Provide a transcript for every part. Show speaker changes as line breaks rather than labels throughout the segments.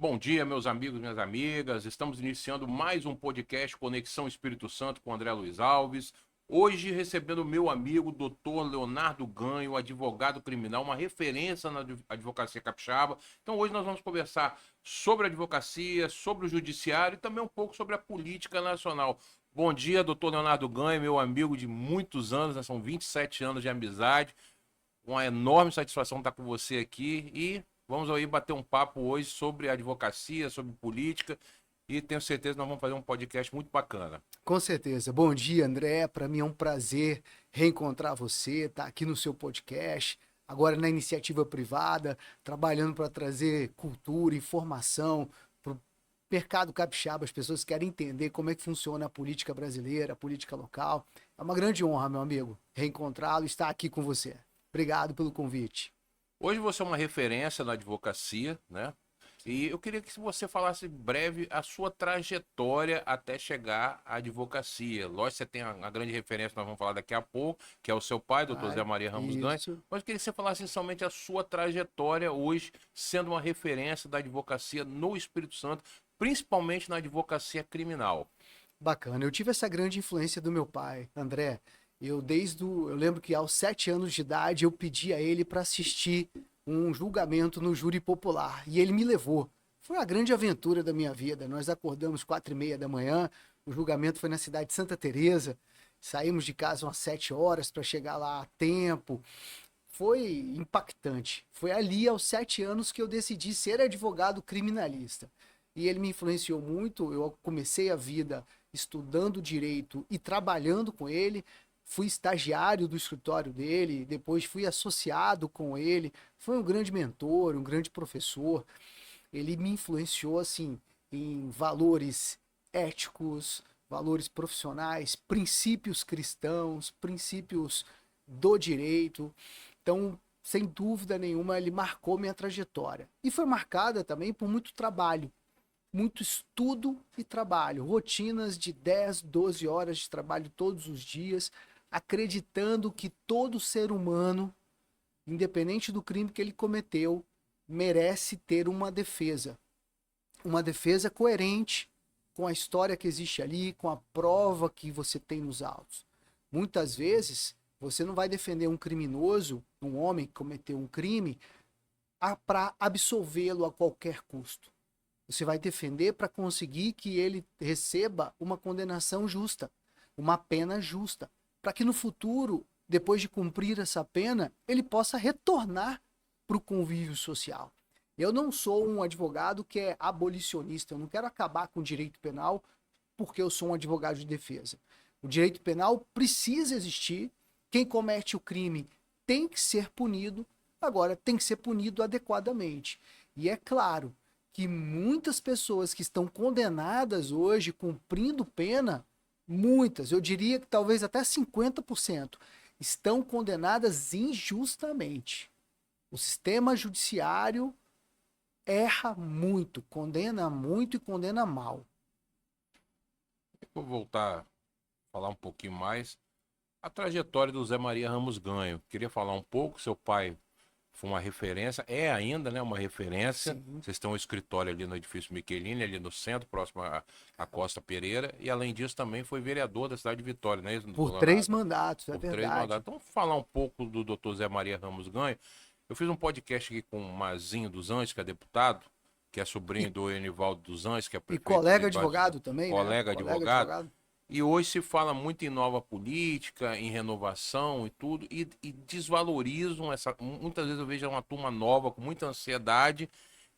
Bom dia, meus amigos, minhas amigas. Estamos iniciando mais um podcast Conexão Espírito Santo com André Luiz Alves. Hoje recebendo o meu amigo, Dr. Leonardo Ganho, advogado criminal, uma referência na advocacia capixaba. Então hoje nós vamos conversar sobre a advocacia, sobre o judiciário e também um pouco sobre a política nacional. Bom dia, doutor Leonardo Ganho, meu amigo de muitos anos, né? São 27 anos de amizade. Uma enorme satisfação estar com você aqui e vamos aí bater um papo hoje sobre advocacia, sobre política e tenho certeza que nós vamos fazer um podcast muito bacana.
Com certeza. Bom dia, André. Para mim é um prazer reencontrar você, estar aqui no seu podcast, agora na iniciativa privada, trabalhando para trazer cultura, informação para o mercado capixaba. As pessoas querem entender como é que funciona a política brasileira, a política local. É uma grande honra, meu amigo, reencontrá-lo e estar aqui com você. Obrigado pelo convite.
Hoje você é uma referência na advocacia, né? E eu queria que você falasse breve a sua trajetória até chegar à advocacia. Lógico, você tem a grande referência, nós vamos falar daqui a pouco, que é o seu pai, doutor Zé Maria Ramos Ganho. Mas eu queria que você falasse somente a sua trajetória hoje, sendo uma referência da advocacia no Espírito Santo, principalmente na advocacia criminal.
Bacana. Eu tive essa grande influência do meu pai, André. Eu lembro que aos 7 anos de idade eu pedi a ele para assistir um julgamento no júri popular e ele me levou. Foi a grande aventura da minha vida. Nós acordamos 4h30 da manhã, o julgamento foi na cidade de Santa Teresa, saímos de casa umas 7 horas para chegar lá a tempo. Foi impactante. Foi ali aos 7 anos que eu decidi ser advogado criminalista. E ele me influenciou muito. Eu comecei a vida estudando direito e trabalhando com ele. Fui estagiário do escritório dele, depois fui associado com ele. Foi um grande mentor, um grande professor. Ele me influenciou assim em valores éticos, valores profissionais, princípios cristãos, princípios do direito. Então, sem dúvida nenhuma, ele marcou minha trajetória. E foi marcada também por muito trabalho, muito estudo e trabalho, rotinas de 10, 12 horas de trabalho todos os dias, acreditando que todo ser humano, independente do crime que ele cometeu, merece ter uma defesa coerente com a história que existe ali, com a prova que você tem nos autos. Muitas vezes, você não vai defender um criminoso, um homem que cometeu um crime, para absolvê-lo a qualquer custo. Você vai defender para conseguir que ele receba uma condenação justa, uma pena justa, para que no futuro, depois de cumprir essa pena, ele possa retornar para o convívio social. Eu não sou um advogado que é abolicionista, eu não quero acabar com o direito penal porque eu sou um advogado de defesa. O direito penal precisa existir, quem comete o crime tem que ser punido, agora tem que ser punido adequadamente. E é claro que muitas pessoas que estão condenadas hoje, cumprindo pena, muitas, eu diria que talvez até 50%, estão condenadas injustamente. O sistema judiciário erra muito e condena mal.
Vou voltar a falar um pouquinho mais. A trajetória do Zé Maria Ramos Ganho. Queria falar um pouco, seu pai foi uma referência, é ainda, né, uma referência.
Sim.
Vocês têm um escritório ali no edifício Michelini, ali no centro, próximo à Costa Pereira, e além disso também foi vereador da cidade de Vitória, né?
Por 3 mandatos, é
Por 3
verdade.
mandatos. Então, vamos falar um pouco do doutor Zé Maria Ramos Ganho. Eu fiz um podcast aqui com o Mazinho dos Anjos, que é deputado, que é sobrinho do Enivaldo dos Anjos, que é
E
prefeito.
colega advogado também, né?
Colega advogado. E hoje se fala muito em nova política, em renovação e tudo, e desvalorizam essa. Muitas vezes eu vejo uma turma nova com muita ansiedade,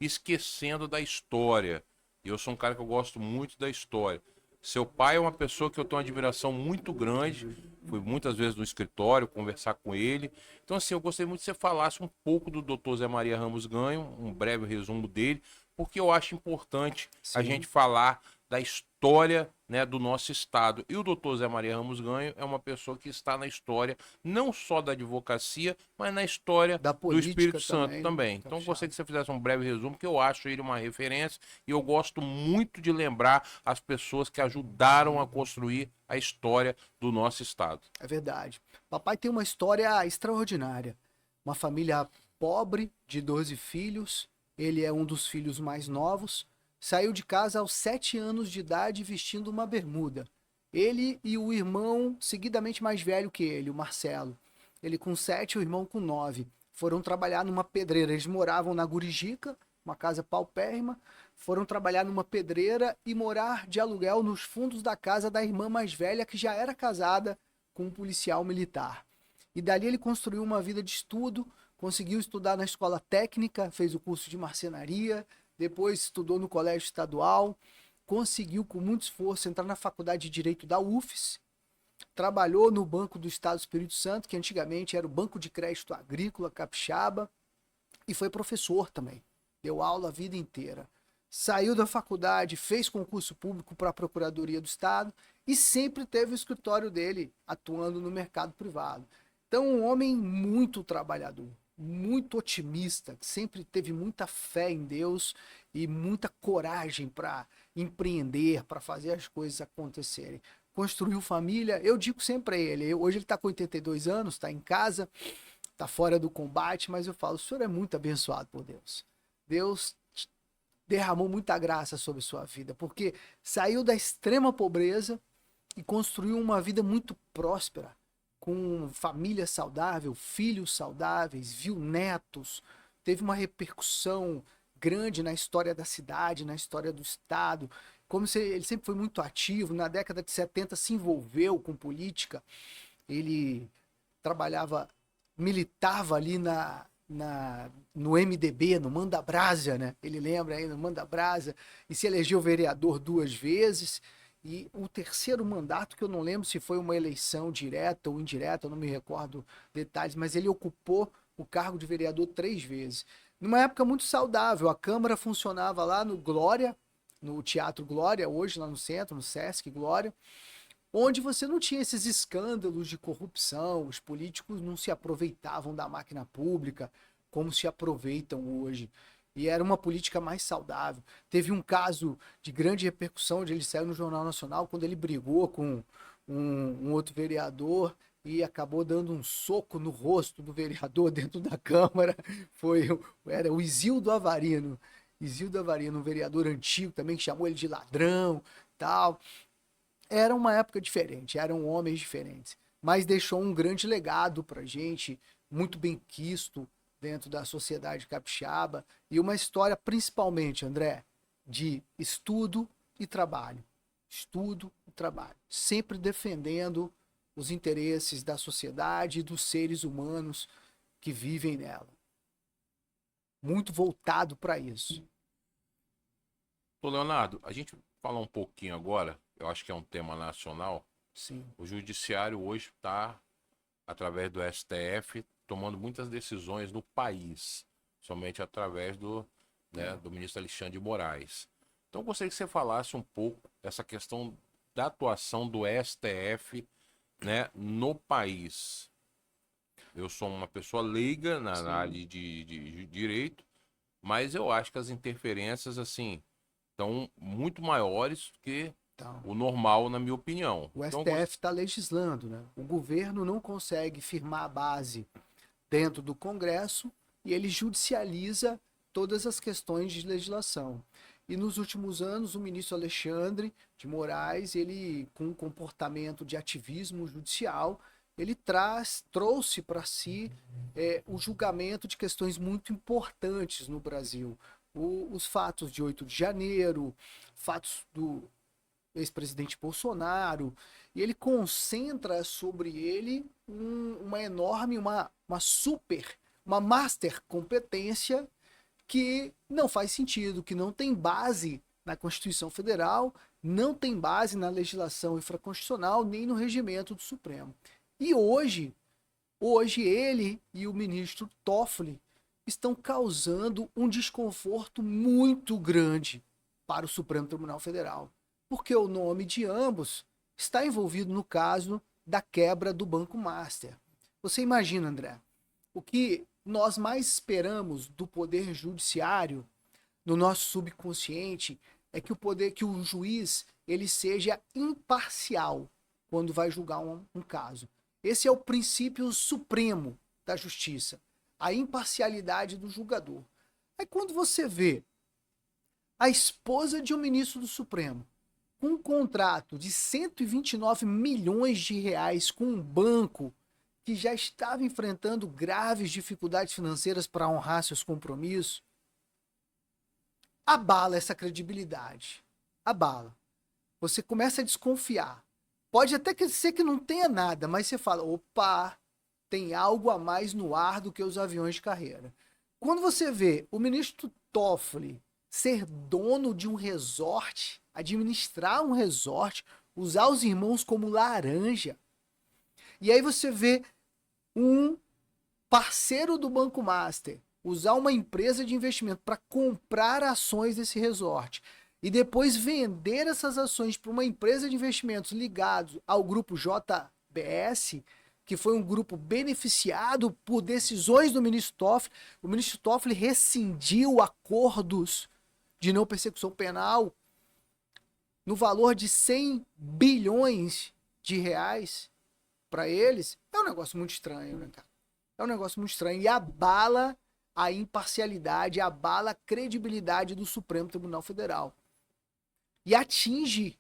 esquecendo da história. E eu sou um cara que eu gosto muito da história. Seu pai é uma pessoa que eu tenho uma admiração muito grande. Fui muitas vezes no escritório conversar com ele. Então, assim, eu gostaria muito que você falasse um pouco do Dr. Zé Maria Ramos Ganho, um breve resumo dele, porque eu acho importante a gente falar da história, né, do nosso estado. E o doutor Zé Maria Ramos Ganho é uma pessoa que está na história, não só da advocacia, mas na história
da
do Espírito Santo
né?
também. Então, gostaria que você fizesse um breve resumo, que eu acho ele uma referência e eu gosto muito de lembrar as pessoas que ajudaram a construir a história do nosso estado.
É verdade. Papai tem uma história extraordinária. Uma família pobre, de 12 filhos, Ele é um dos filhos mais novos. Saiu de casa aos 7 anos de idade vestindo uma bermuda. Ele e o irmão seguidamente mais velho que ele, o Marcelo. Ele com 7, o irmão com 9. Foram trabalhar numa pedreira. Eles moravam na Gurijica, uma casa paupérrima. Foram trabalhar numa pedreira e morar de aluguel nos fundos da casa da irmã mais velha, que já era casada com um policial militar. E dali ele construiu uma vida de estudo, conseguiu estudar na escola técnica, fez o curso de marcenaria, depois estudou no colégio estadual, conseguiu com muito esforço entrar na faculdade de Direito da UFES, trabalhou no Banco do Estado do Espírito Santo, que antigamente era o Banco de Crédito Agrícola Capixaba, e foi professor também, deu aula a vida inteira. Saiu da faculdade, fez concurso público para a Procuradoria do Estado e sempre teve o escritório dele atuando no mercado privado. Então, um homem muito trabalhador, muito otimista, que sempre teve muita fé em Deus e muita coragem para empreender, para fazer as coisas acontecerem. Construiu família, eu digo sempre a ele, hoje ele está com 82 anos, está em casa, está fora do combate, mas eu falo, o senhor é muito abençoado por Deus. Deus derramou muita graça sobre sua vida, porque saiu da extrema pobreza e construiu uma vida muito próspera, com família saudável, filhos saudáveis, viu netos, teve uma repercussão grande na história da cidade, na história do estado, como se ele sempre foi muito ativo, na década de 70 se envolveu com política, ele trabalhava, militava ali no MDB, no Manda Brasa, né? Ele lembra aí no Manda Brasa, e se elegeu vereador 2 vezes. E o terceiro mandato, que eu não lembro se foi uma eleição direta ou indireta, eu não me recordo detalhes, mas ele ocupou o cargo de vereador 3 vezes. Numa época muito saudável, a Câmara funcionava lá no Glória, no Teatro Glória, hoje lá no centro, no Sesc Glória, onde você não tinha esses escândalos de corrupção, os políticos não se aproveitavam da máquina pública como se aproveitam hoje. E era uma política mais saudável. Teve um caso de grande repercussão, onde ele saiu no Jornal Nacional, quando ele brigou com um outro vereador e acabou dando um soco no rosto do vereador dentro da Câmara. Era o Isildo Avarino. Isildo Avarino, um vereador antigo também, que chamou ele de ladrão, tal. Era uma época diferente, eram homens diferentes, mas deixou um grande legado pra gente, muito bem quisto dentro da sociedade capixaba, e uma história principalmente, André, de estudo e trabalho. Estudo e trabalho. Sempre defendendo os interesses da sociedade e dos seres humanos que vivem nela. Muito voltado para isso.
Ô, Leonardo, a gente falar um pouquinho agora, eu acho que é um tema nacional.
Sim.
O judiciário hoje está, através do STF, tomando muitas decisões no país, somente através do ministro Alexandre de Moraes. Então, eu gostaria que você falasse um pouco dessa questão da atuação do STF, né, no país. Eu sou uma pessoa leiga na área de direito, mas eu acho que as interferências, assim, estão muito maiores do que
Então,
o normal, na minha opinião.
o
Então,
STF está legislando, né? O governo não consegue firmar a base dentro do Congresso e ele judicializa todas as questões de legislação. E nos últimos anos, o ministro Alexandre de Moraes, ele, com um comportamento de ativismo judicial, ele trouxe para si o julgamento de questões muito importantes no Brasil. Os fatos de 8 de janeiro, fatos do ex-presidente Bolsonaro, e ele concentra sobre ele uma enorme, uma super, uma master competência que não faz sentido, que não tem base na Constituição Federal, não tem base na legislação infraconstitucional, nem no regimento do Supremo. E hoje ele e o ministro Toffoli estão causando um desconforto muito grande para o Supremo Tribunal Federal, porque o nome de ambos está envolvido no caso da quebra do Banco Master. Você imagina, André, o que nós mais esperamos do poder judiciário no nosso subconsciente é que o juiz ele seja imparcial quando vai julgar um caso. Esse é o princípio supremo da justiça, a imparcialidade do julgador. Aí quando você vê a esposa de um ministro do Supremo com um contrato de 129 milhões de reais com um banco que já estava enfrentando graves dificuldades financeiras para honrar seus compromissos, abala essa credibilidade. Abala. Você começa a desconfiar. Pode até ser que não tenha nada, mas você fala, opa, tem algo a mais no ar do que os aviões de carreira. Quando você vê o ministro Toffoli ser dono de um resort, administrar um resort, usar os irmãos como laranja, e aí você vê um parceiro do Banco Master usar uma empresa de investimento para comprar ações desse resort e depois vender essas ações para uma empresa de investimentos ligados ao grupo JBS, que foi um grupo beneficiado por decisões do ministro Toffoli. O ministro Toffoli rescindiu acordos de não persecução penal no valor de 100 bilhões de reais para eles. É um negócio muito estranho, né, cara? É um negócio muito estranho e abala a imparcialidade, abala a credibilidade do Supremo Tribunal Federal. E atinge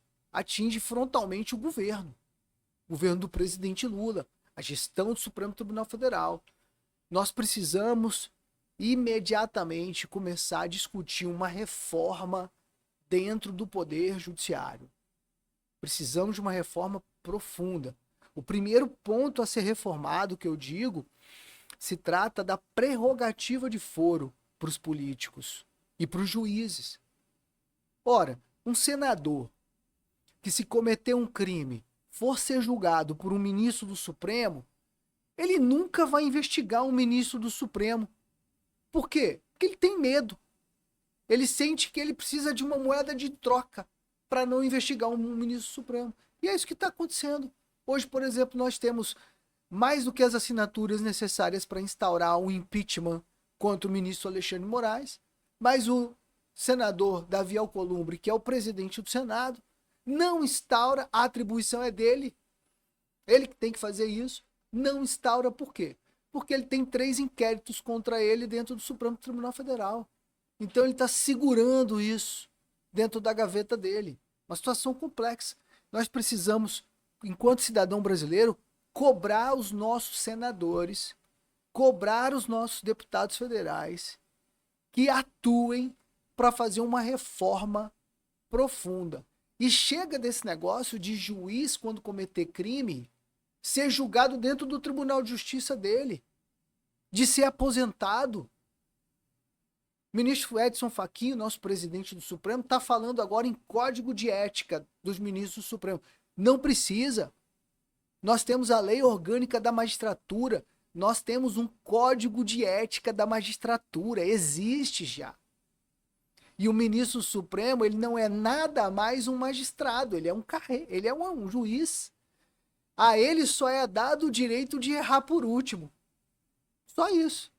frontalmente o governo do presidente Lula, a gestão do Supremo Tribunal Federal. Nós precisamos imediatamente começar a discutir uma reforma dentro do Poder Judiciário. Precisamos de uma reforma profunda. O primeiro ponto a ser reformado, que eu digo, se trata da prerrogativa de foro para os políticos e para os juízes. Ora, um senador que, se cometer um crime, for ser julgado por um ministro do Supremo, ele nunca vai investigar um ministro do Supremo. Por quê? Porque ele tem medo. Ele sente que ele precisa de uma moeda de troca para não investigar um ministro do Supremo. E é isso que está acontecendo. Hoje, por exemplo, nós temos mais do que as assinaturas necessárias para instaurar um impeachment contra o ministro Alexandre de Moraes, mas o senador Davi Alcolumbre, que é o presidente do Senado, não instaura, a atribuição é dele, ele que tem que fazer isso, não instaura por quê? Porque ele tem 3 inquéritos contra ele dentro do Supremo Tribunal Federal. Então ele está segurando isso dentro da gaveta dele. Uma situação complexa. Nós precisamos, enquanto cidadão brasileiro, cobrar os nossos senadores, cobrar os nossos deputados federais que atuem para fazer uma reforma profunda. E chega desse negócio de juiz, quando cometer crime, ser julgado dentro do Tribunal de Justiça dele, de ser aposentado. O ministro Edson Fachin, nosso presidente do Supremo, está falando agora em código de ética dos ministros do Supremo. Não precisa. Nós temos a lei orgânica da magistratura, nós temos um código de ética da magistratura, existe já. E o ministro Supremo, ele não é nada mais um magistrado, ele é um juiz. A ele só é dado o direito de errar por último. Só isso.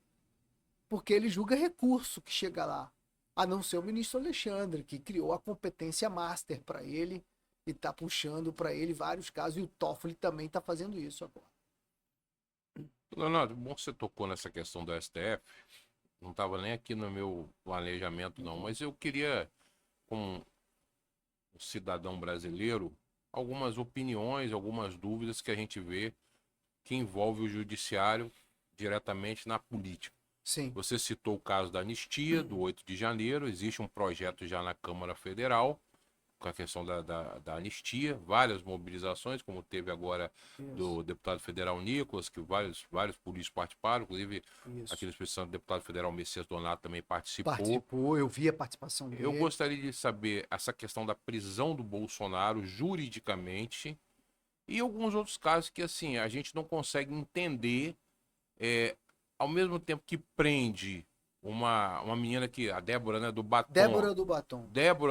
Porque ele julga recurso que chega lá. A não ser o ministro Alexandre, que criou a competência master para ele e está puxando para ele vários casos. E o Toffoli também está fazendo isso agora.
Leonardo, bom que você tocou nessa questão do STF. Não estava nem aqui no meu planejamento, não. Mas eu queria, como um cidadão brasileiro, algumas opiniões, algumas dúvidas que a gente vê que envolve o judiciário diretamente na política.
Sim.
Você citou o caso da anistia, do 8 de janeiro. Existe um projeto já na Câmara Federal com a questão da anistia, várias mobilizações, como teve agora do deputado federal Nicolas, que vários políticos participaram, inclusive aquele especial deputado federal Messias Donato também participou.
Eu vi a participação dele.
Eu gostaria de saber essa questão da prisão do Bolsonaro juridicamente e alguns outros casos que, assim, a gente não consegue entender, ao mesmo tempo que prende uma menina que, a Débora, né, do Batom. Débora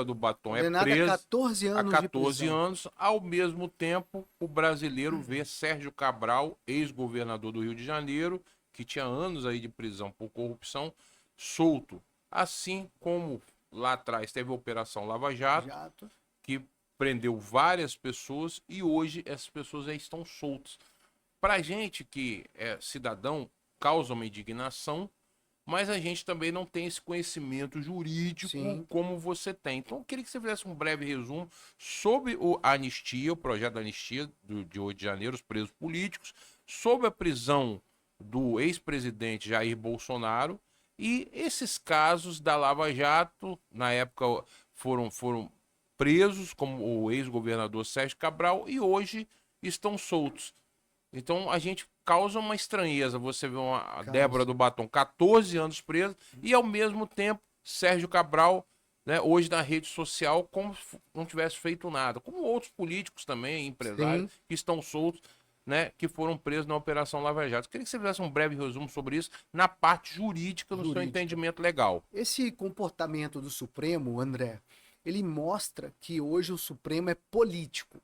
do Batom é presa
há 14 anos
há 14 anos. Ao mesmo tempo, o brasileiro vê Sérgio Cabral, ex-governador do Rio de Janeiro, que tinha anos aí de prisão por corrupção, solto. Assim como lá atrás teve a Operação Lava Jato, que prendeu várias pessoas e hoje essas pessoas já estão soltas. Pra gente que é cidadão, causa uma indignação mas a gente também não tem esse conhecimento jurídico
Sim.
como você tem. Então, eu queria que você fizesse um breve resumo sobre a anistia, o projeto da anistia de 8 de janeiro, os presos políticos, sobre a prisão do ex-presidente Jair Bolsonaro e esses casos da Lava Jato, na época foram presos, como o ex-governador Sérgio Cabral, e hoje estão soltos. Então a gente causa uma estranheza. Você vê a Débora
Causa.
do Batom, 14 anos presa, e ao mesmo tempo Sérgio Cabral, né, hoje na rede social, como se não tivesse feito nada. Como outros políticos também, empresários,
Sim.
que estão soltos, né, que foram presos na Operação Lava Jato. Queria que você fizesse um breve resumo sobre isso na parte jurídica, no seu
Jurídica.
entendimento legal.
Esse comportamento do Supremo, André, ele mostra que hoje o Supremo é político.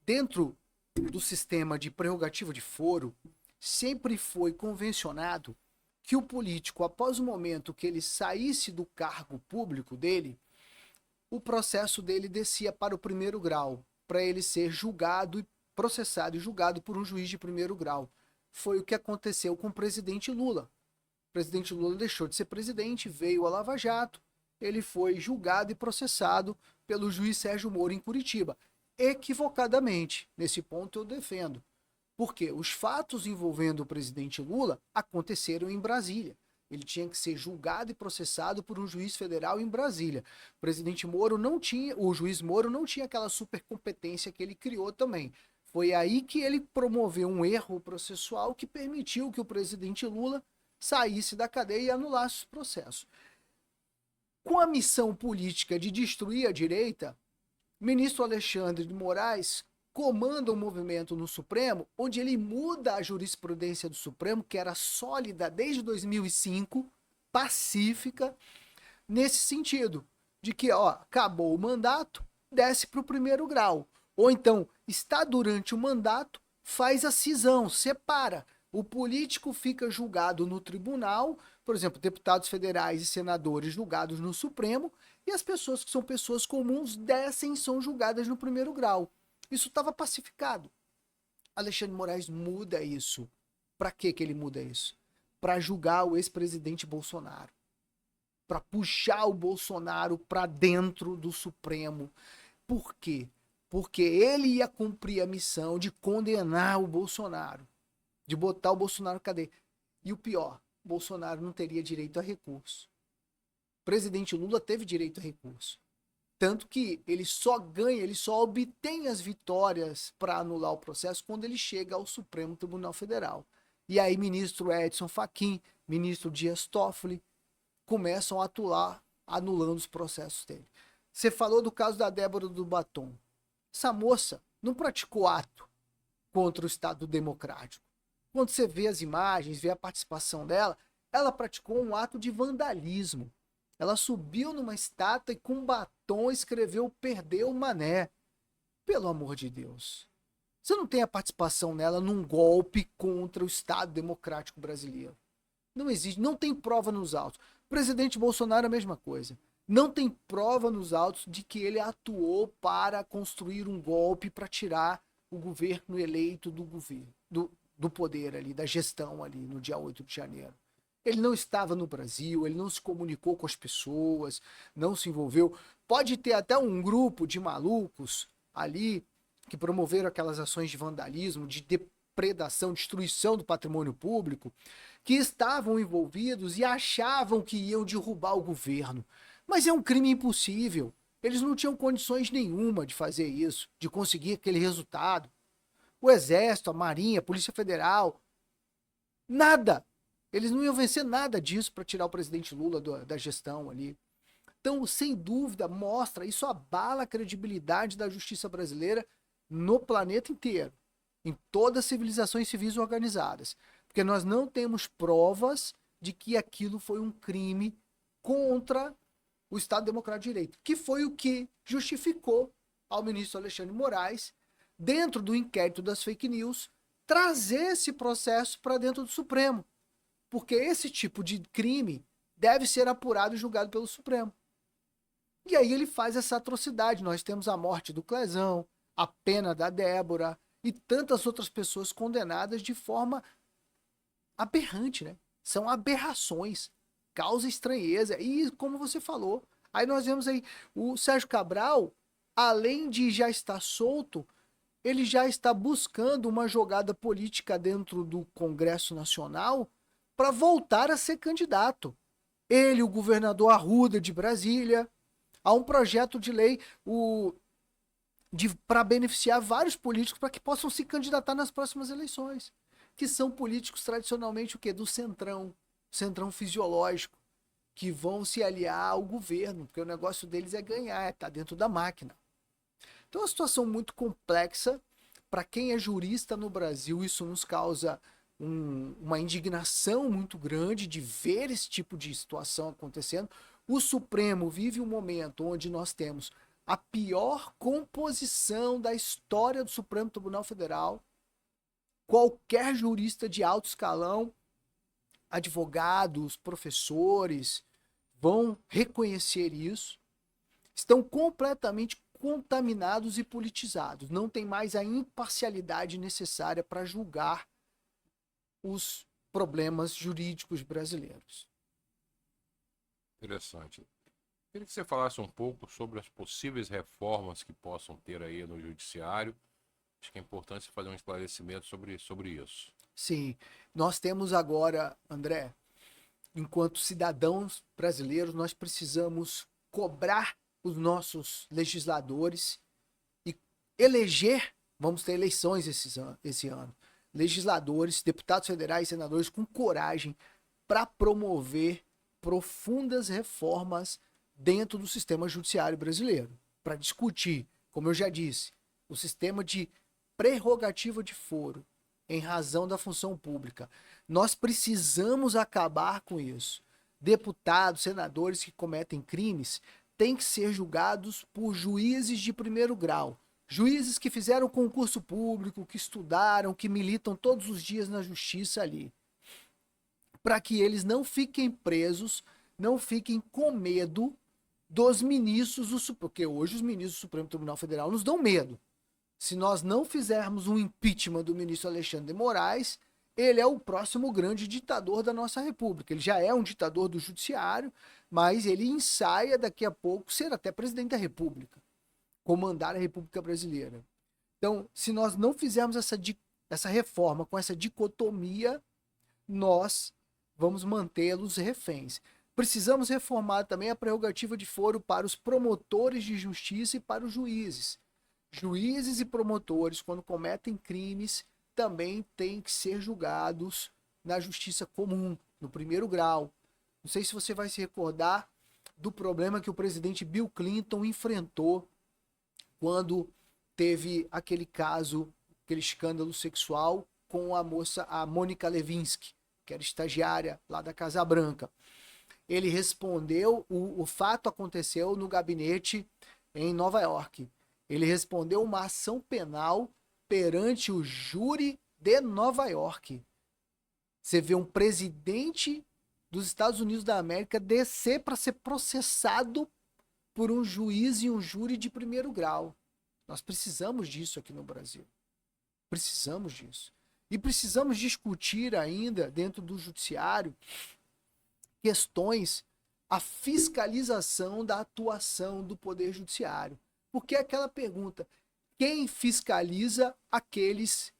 Dentro do sistema de prerrogativa de foro, sempre foi convencionado que o político, após o momento que ele saísse do cargo público dele, o processo dele descia para o primeiro grau, para ele ser julgado e processado e julgado por um juiz de primeiro grau. Foi o que aconteceu com o presidente Lula. O presidente Lula deixou de ser presidente, veio a Lava Jato, ele foi julgado e processado pelo juiz Sérgio Moro em Curitiba. Equivocadamente, nesse ponto eu defendo. Porque os fatos envolvendo o presidente Lula aconteceram em Brasília. Ele tinha que ser julgado e processado por um juiz federal em Brasília. O presidente Moro não tinha, o juiz Moro não tinha aquela supercompetência que ele criou também. Foi aí que ele promoveu um erro processual que permitiu que o presidente Lula saísse da cadeia e anulasse os processos. Com a missão política de destruir a direita, o ministro Alexandre de Moraes comanda um movimento no Supremo, onde ele muda a jurisprudência do Supremo, que era sólida desde 2005, pacífica, nesse sentido, de que acabou o mandato, desce para o primeiro grau. Ou então, está durante o mandato, faz a cisão, separa. O político fica julgado no tribunal, por exemplo, deputados federais e senadores julgados no Supremo, e as pessoas que são pessoas comuns descem e são julgadas no primeiro grau. Isso estava pacificado. Alexandre de Moraes muda isso. Para que ele muda isso? Para julgar o ex-presidente Bolsonaro. Para puxar o Bolsonaro para dentro do Supremo. Por quê? Porque ele ia cumprir a missão de condenar o Bolsonaro, de botar o Bolsonaro na cadeia. E o pior, Bolsonaro não teria direito a recurso. O presidente Lula teve direito a recurso. Tanto que ele só ganha, ele só obtém as vitórias para anular o processo quando ele chega ao Supremo Tribunal Federal. E aí ministro Edson Fachin, ministro Dias Toffoli, começam a atuar anulando os processos dele. Você falou do caso da Débora do Batom. Essa moça não praticou ato contra o Estado Democrático. Quando você vê as imagens, vê a participação dela, ela praticou um ato de vandalismo. Ela subiu numa estátua e com batom escreveu "Perdeu o Mané". Pelo amor de Deus. Você não tem a participação nela num golpe contra o Estado Democrático Brasileiro. Não existe, não tem prova nos autos. O presidente Bolsonaro é a mesma coisa. Não tem prova nos autos de que ele atuou para construir um golpe para tirar o governo eleito do governo, do poder ali, da gestão ali no dia 8 de janeiro. Ele não estava no Brasil, ele não se comunicou com as pessoas, não se envolveu. Pode ter até um grupo de malucos ali que promoveram aquelas ações de vandalismo, de depredação, destruição do patrimônio público, que estavam envolvidos e achavam que iam derrubar o governo. Mas é um crime impossível. Eles não tinham condições nenhuma de fazer isso, de conseguir aquele resultado. O Exército, a Marinha, a Polícia Federal, nada. Eles não iam vencer nada disso para tirar o presidente Lula da gestão ali. Então, sem dúvida, mostra, isso abala a credibilidade da justiça brasileira no planeta inteiro, em todas as civilizações civis organizadas. Porque nós não temos provas de que aquilo foi um crime contra o Estado Democrático de Direito, que foi o que justificou ao ministro Alexandre de Moraes, dentro do inquérito das fake news, trazer esse processo para dentro do Supremo. Porque esse tipo de crime deve ser apurado e julgado pelo Supremo. E aí ele faz essa atrocidade. Nós temos a morte do Clezão, a pena da Débora e tantas outras pessoas condenadas de forma aberrante, né? São aberrações, causa estranheza. E como você falou, aí nós vemos aí o Sérgio Cabral, além de já estar solto, ele já está buscando uma jogada política dentro do Congresso Nacional para voltar a ser candidato. Ele, o governador Arruda de Brasília, há um projeto de lei para beneficiar vários políticos para que possam se candidatar nas próximas eleições, que são políticos tradicionalmente o quê? Do centrão fisiológico, que vão se aliar ao governo, porque o negócio deles é ganhar, tá dentro da máquina. Então é uma situação muito complexa. Para quem é jurista no Brasil, isso nos causa uma indignação muito grande de ver esse tipo de situação acontecendo. O Supremo vive um momento onde nós temos a pior composição da história do Supremo Tribunal Federal. Qualquer jurista de alto escalão, advogados, professores, vão reconhecer isso. Estão completamente contaminados e politizados. Não tem mais a imparcialidade necessária para julgar os problemas jurídicos brasileiros.
Interessante. Queria que você falasse um pouco sobre as possíveis reformas que possam ter aí no judiciário. Acho que é importante você fazer um esclarecimento sobre isso.
Sim, nós temos agora, André, enquanto cidadãos brasileiros, nós precisamos cobrar os nossos legisladores e eleger, vamos ter eleições esse ano, legisladores, deputados federais e senadores com coragem para promover profundas reformas dentro do sistema judiciário brasileiro, para discutir, como eu já disse, o sistema de prerrogativa de foro em razão da função pública. Nós precisamos acabar com isso. Deputados, senadores que cometem crimes têm que ser julgados por juízes de primeiro grau. Juízes que fizeram concurso público, que estudaram, que militam todos os dias na justiça ali. Para que eles não fiquem presos, não fiquem com medo dos ministros do Supremo. Porque hoje os ministros do Supremo Tribunal Federal nos dão medo. Se nós não fizermos um impeachment do ministro Alexandre de Moraes, ele é o próximo grande ditador da nossa república. Ele já é um ditador do judiciário, mas ele ensaia daqui a pouco ser até presidente da república, comandar a República Brasileira. Então, se nós não fizermos essa reforma com essa dicotomia, nós vamos mantê-los reféns. Precisamos reformar também a prerrogativa de foro para os promotores de justiça e para os juízes. Juízes e promotores, quando cometem crimes, também têm que ser julgados na justiça comum, no primeiro grau. Não sei se você vai se recordar do problema que o presidente Bill Clinton enfrentou quando teve aquele caso, aquele escândalo sexual com a moça, a Mônica Lewinsky, que era estagiária lá da Casa Branca. Ele respondeu, o fato aconteceu no gabinete em Nova York. Ele respondeu uma ação penal perante o júri de Nova York. Você vê um presidente dos Estados Unidos da América descer para ser processado por um juiz e um júri de primeiro grau. Nós precisamos disso aqui no Brasil. Precisamos disso. E precisamos discutir ainda, dentro do judiciário, questões, a fiscalização da atuação do Poder Judiciário. Porque é aquela pergunta, quem fiscaliza aqueles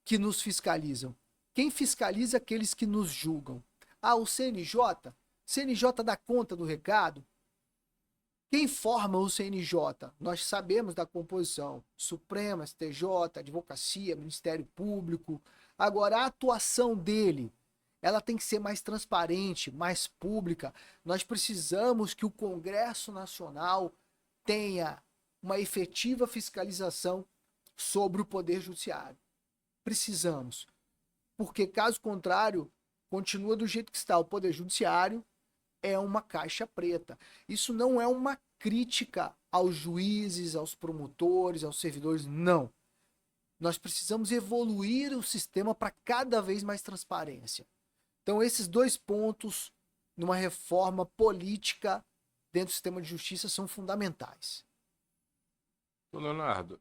que nos fiscalizam? Quem fiscaliza aqueles que nos julgam? Ah, o CNJ? CNJ dá conta do recado? Quem forma o CNJ? Nós sabemos da composição. Supremo, STJ, Advocacia, Ministério Público. Agora, a atuação dele, ela tem que ser mais transparente, mais pública. Nós precisamos que o Congresso Nacional tenha uma efetiva fiscalização sobre o Poder Judiciário. Precisamos. Porque, caso contrário, continua do jeito que está. O Poder Judiciário é uma caixa preta. Isso não é uma crítica aos juízes, aos promotores, aos servidores, não. Nós precisamos evoluir o sistema para cada vez mais transparência. Então, esses dois pontos numa reforma política dentro do sistema de justiça são fundamentais.
Leonardo,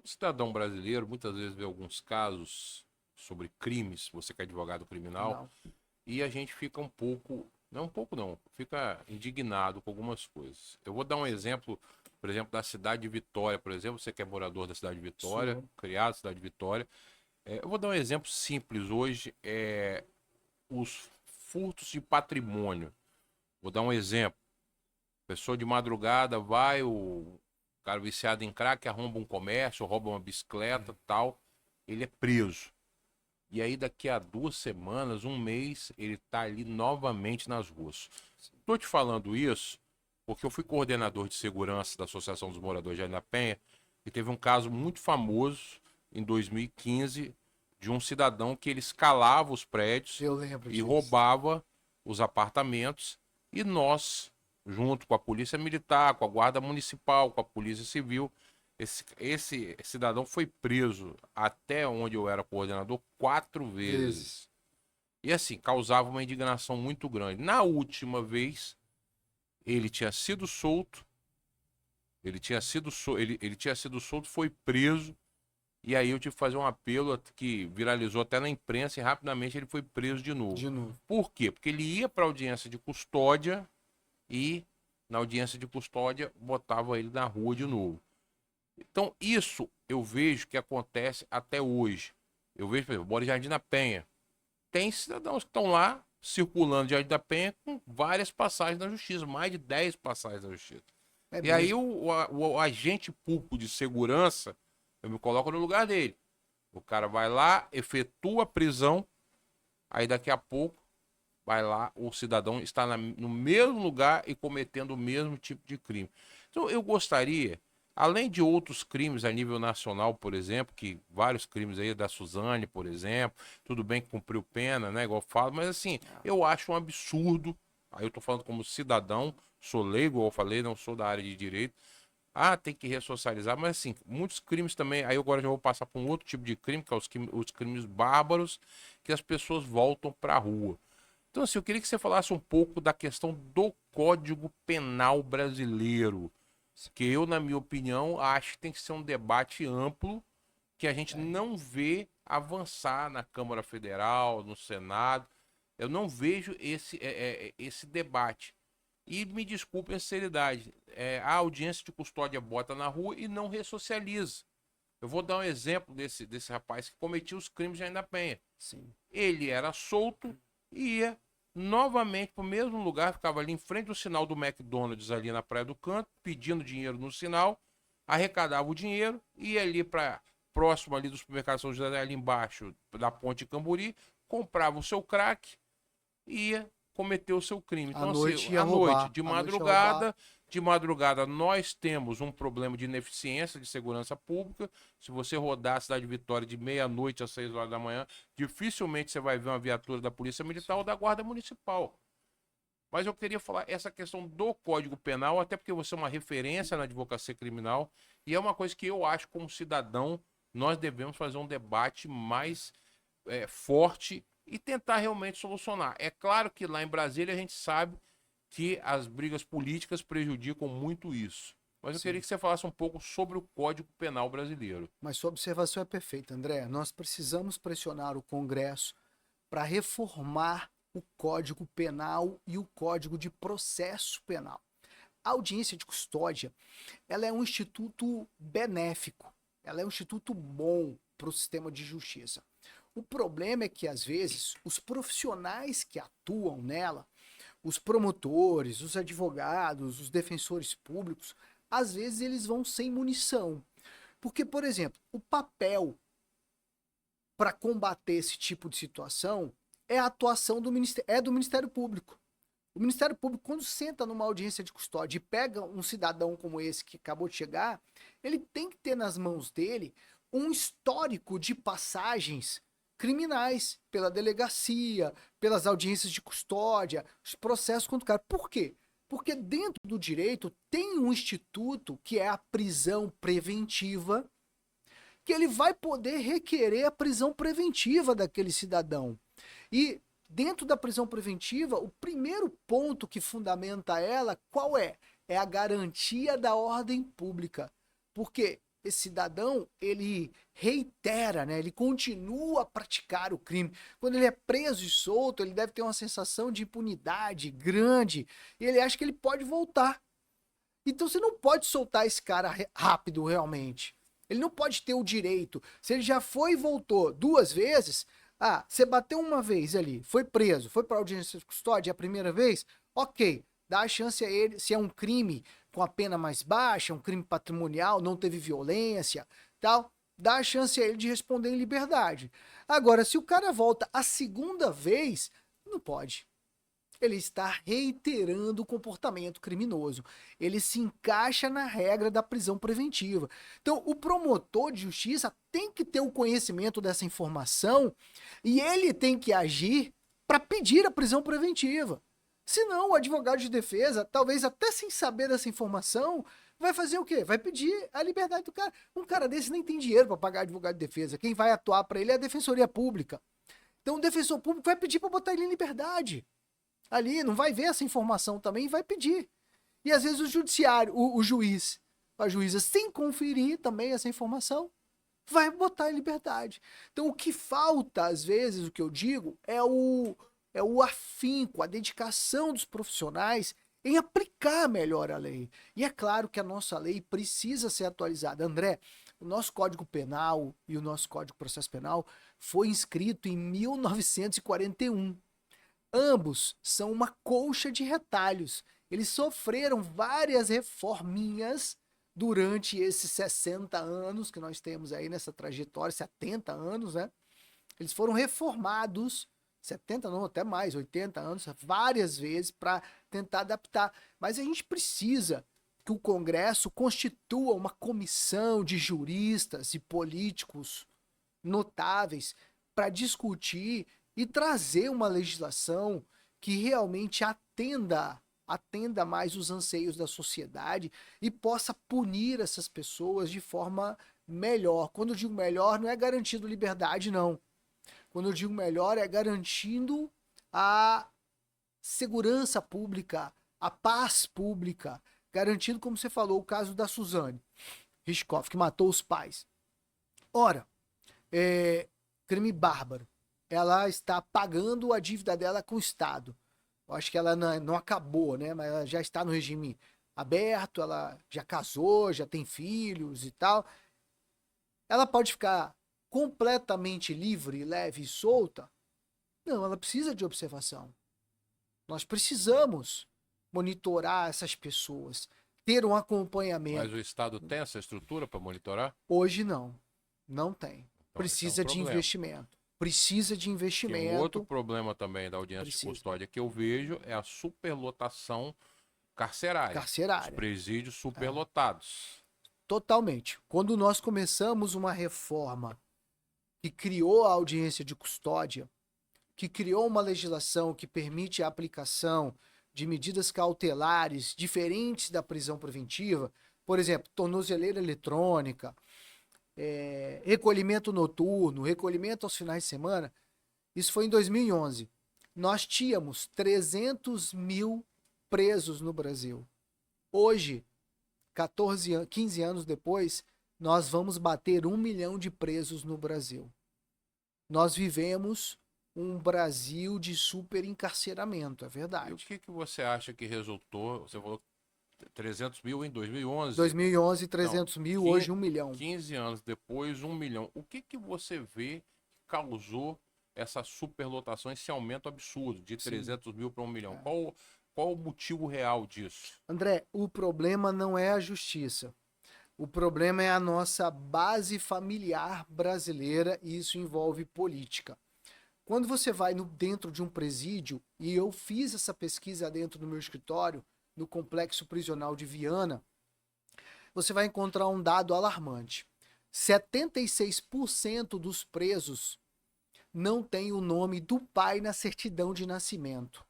o cidadão brasileiro muitas vezes vê alguns casos sobre crimes, você que é advogado criminal,
Não.
e a gente fica um pouco, não um pouco não, fica indignado com algumas coisas. Eu vou dar um exemplo, por exemplo, da cidade de Vitória, por exemplo, você que é morador da cidade de Vitória,
Sou.
criado na cidade de Vitória. Eu vou dar um exemplo simples hoje, os furtos de patrimônio. Vou dar um exemplo. Pessoa de madrugada vai, o cara viciado em crack arromba um comércio, rouba uma bicicleta, tal, ele é preso. E aí daqui a 2 semanas, um mês, ele tá ali novamente nas ruas. Tô te falando isso porque eu fui coordenador de segurança da Associação dos Moradores de Jardim da Penha e teve um caso muito famoso em 2015 de um cidadão que ele escalava os prédios
Eu lembro
e
disso.
roubava os apartamentos e nós, junto com a Polícia Militar, com a Guarda Municipal, com a Polícia Civil, esse cidadão foi preso até onde eu era coordenador 4 vezes. E assim, causava uma indignação muito grande. Na última vez, ele tinha sido solto, ele tinha sido solto, foi preso, e aí eu tive que fazer um apelo que viralizou até na imprensa e rapidamente ele foi preso de novo.
De novo.
Por quê? Porque ele ia para audiência de custódia e na audiência de custódia botava ele na rua de novo. Então isso eu vejo que acontece até hoje. Eu vejo, por exemplo, Boris Jardim da Penha. Tem cidadãos que estão lá circulando de Jardim da Penha com várias passagens na justiça, mais de 10 passagens na justiça.
É
E aí
mesmo.
o agente público de segurança, eu me coloco no lugar dele. O cara vai lá, efetua a prisão, aí daqui a pouco vai lá, o cidadão está no mesmo lugar e cometendo o mesmo tipo de crime. Então eu gostaria, além de outros crimes a nível nacional, por exemplo, que vários crimes aí da Suzane, por exemplo, tudo bem que cumpriu pena, né, igual eu falo, mas assim, eu acho um absurdo, aí eu tô falando como cidadão, sou leigo, igual eu falei, não sou da área de direito. Ah, tem que ressocializar, mas assim, muitos crimes também. Aí agora já vou passar para um outro tipo de crime, que é os crimes bárbaros, que as pessoas voltam para a rua. Então, assim, eu queria que você falasse um pouco da questão do Código Penal brasileiro, que eu, na minha opinião, acho que tem que ser um debate amplo, que a gente não vê avançar na Câmara Federal, no Senado. Eu não vejo esse debate. E me desculpe a sinceridade, a audiência de custódia bota na rua e não ressocializa. Eu vou dar um exemplo desse rapaz que cometia os crimes de Jardim da Penha.
Sim.
Ele era solto e ia novamente para o mesmo lugar, ficava ali em frente ao sinal do McDonald's, ali na Praia do Canto, pedindo dinheiro no sinal, arrecadava o dinheiro, ia ali para próximo ali do supermercado São José, ali embaixo da Ponte Camburi, comprava o seu crack e ia cometer o seu crime.
À
Então, assim,
noite ia
à noite,
roubar. À noite ia roubar.
de madrugada nós temos um problema de ineficiência de segurança pública. Se você rodar a cidade de Vitória de meia-noite às 6 horas da manhã, dificilmente você vai ver uma viatura da Polícia Militar ou da Guarda Municipal. Mas eu queria falar essa questão do Código Penal, até porque você é uma referência na advocacia criminal, e é uma coisa que eu acho, como cidadão, nós devemos fazer um debate mais forte e tentar realmente solucionar. É claro que lá em Brasília a gente sabe que as brigas políticas prejudicam muito isso. Mas eu
Sim.
queria que você falasse um pouco sobre o Código Penal brasileiro.
Mas sua observação é perfeita, André. Nós precisamos pressionar o Congresso para reformar o Código Penal e o Código de Processo Penal. A audiência de custódia, ela é um instituto benéfico, ela é um instituto bom para o sistema de justiça. O problema é que, às vezes, os profissionais que atuam nela, os promotores, os advogados, os defensores públicos, às vezes eles vão sem munição. Porque, por exemplo, o papel para combater esse tipo de situação é a atuação do Ministério Público. O Ministério Público, quando senta numa audiência de custódia e pega um cidadão como esse que acabou de chegar, ele tem que ter nas mãos dele um histórico de passagens criminais pela delegacia, pelas audiências de custódia, os processos contra o cara. Por quê? Porque dentro do direito tem um instituto que é a prisão preventiva, que ele vai poder requerer a prisão preventiva daquele cidadão. E dentro da prisão preventiva, o primeiro ponto que fundamenta ela, qual é? É a garantia da ordem pública. Porque esse cidadão, ele reitera, né? Ele continua a praticar o crime. Quando ele é preso e solto, ele deve ter uma sensação de impunidade grande e ele acha que ele pode voltar. Então você não pode soltar esse cara rápido, realmente. Ele não pode ter o direito. Se ele já foi e voltou 2 vezes, você bateu uma vez ali, foi preso, foi para audiência de custódia a primeira vez, ok, dá a chance a ele, se é um crime com a pena mais baixa, um crime patrimonial, não teve violência, tal, dá a chance a ele de responder em liberdade. Agora, se o cara volta a segunda vez, não pode. Ele está reiterando o comportamento criminoso. Ele se encaixa na regra da prisão preventiva. Então, o promotor de justiça tem que ter o conhecimento dessa informação e ele tem que agir para pedir a prisão preventiva. Senão, o advogado de defesa, talvez até sem saber dessa informação, vai fazer o quê? Vai pedir a liberdade do cara. Um cara desse nem tem dinheiro para pagar advogado de defesa. Quem vai atuar para ele é a Defensoria Pública. Então, o defensor público vai pedir para botar ele em liberdade. Ali, não vai ver essa informação também e vai pedir. E às vezes o judiciário, o juiz, a juíza, sem conferir também essa informação, vai botar em liberdade. Então o que falta, às vezes, o que eu digo, é o afinco, a dedicação dos profissionais em aplicar melhor a lei. E é claro que a nossa lei precisa ser atualizada. André, o nosso Código Penal e o nosso Código de Processo Penal foi inscrito em 1941. Ambos são uma colcha de retalhos. Eles sofreram várias reforminhas durante esses 60 anos que nós temos aí nessa trajetória, 70 anos, né? Eles foram reformados, 70 não, até mais, 80 anos, várias vezes para tentar adaptar. Mas a gente precisa que o Congresso constitua uma comissão de juristas e políticos notáveis para discutir e trazer uma legislação que realmente atenda mais os anseios da sociedade e possa punir essas pessoas de forma melhor. Quando eu digo melhor, não é garantindo liberdade, não. Quando eu digo melhor, é garantindo a segurança pública, a paz pública, garantindo, como você falou, o caso da Suzane Richthofen, que matou os pais. Ora, crime bárbaro. Ela está pagando a dívida dela com o Estado. Eu acho que ela não acabou, né? Mas ela já está no regime aberto, ela já casou, já tem filhos e tal. Ela pode ficar completamente livre, leve e solta? Não, ela precisa de observação. Nós precisamos monitorar essas pessoas, ter um acompanhamento.
Mas o Estado tem essa estrutura para monitorar?
Hoje não. Não tem.
Então,
Precisa de
problema.
investimento. Precisa de investimento.
Tem um outro problema também da audiência de custódia que eu vejo é a superlotação carcerária. Os presídios superlotados.
Totalmente. Quando nós começamos uma reforma que criou a audiência de custódia, que criou uma legislação que permite a aplicação de medidas cautelares diferentes da prisão preventiva, por exemplo, tornozeleira eletrônica, recolhimento noturno, recolhimento aos finais de semana, isso foi em 2011. Nós tínhamos 300 mil presos no Brasil. Hoje, 15 anos depois, nós vamos bater 1 milhão de presos no Brasil. Nós vivemos um Brasil de superencarceramento, é verdade.
E o que você acha que resultou? Você falou 300 mil em 2011.
2011, 300 mil, hoje 1 milhão.
15 anos depois, 1 milhão. O que você vê que causou essa superlotação, esse aumento absurdo de 300 mil para 1 milhão? Qual o motivo real disso?
André, o problema não é a justiça. O problema é a nossa base familiar brasileira e isso envolve política. Quando você vai dentro de um presídio, e eu fiz essa pesquisa dentro do meu escritório, no Complexo Prisional de Viana, você vai encontrar um dado alarmante. 76% dos presos não tem o nome do pai na certidão de nascimento.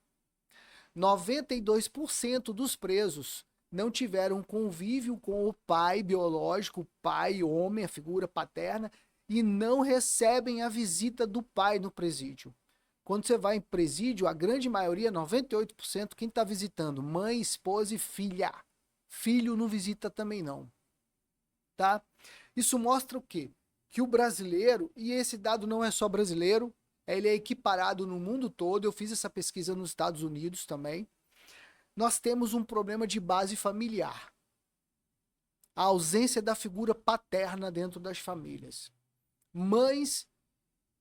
92% dos presos não tiveram convívio com o pai biológico, o pai homem, a figura paterna, e não recebem a visita do pai no presídio. Quando você vai em presídio, a grande maioria, 98%, quem está visitando? Mãe, esposa e filha. Filho não visita também não. Tá? Isso mostra o quê? Que o brasileiro, e esse dado não é só brasileiro, ele é equiparado no mundo todo. Eu fiz essa pesquisa nos Estados Unidos também. Nós temos um problema de base familiar. A ausência da figura paterna dentro das famílias. Mães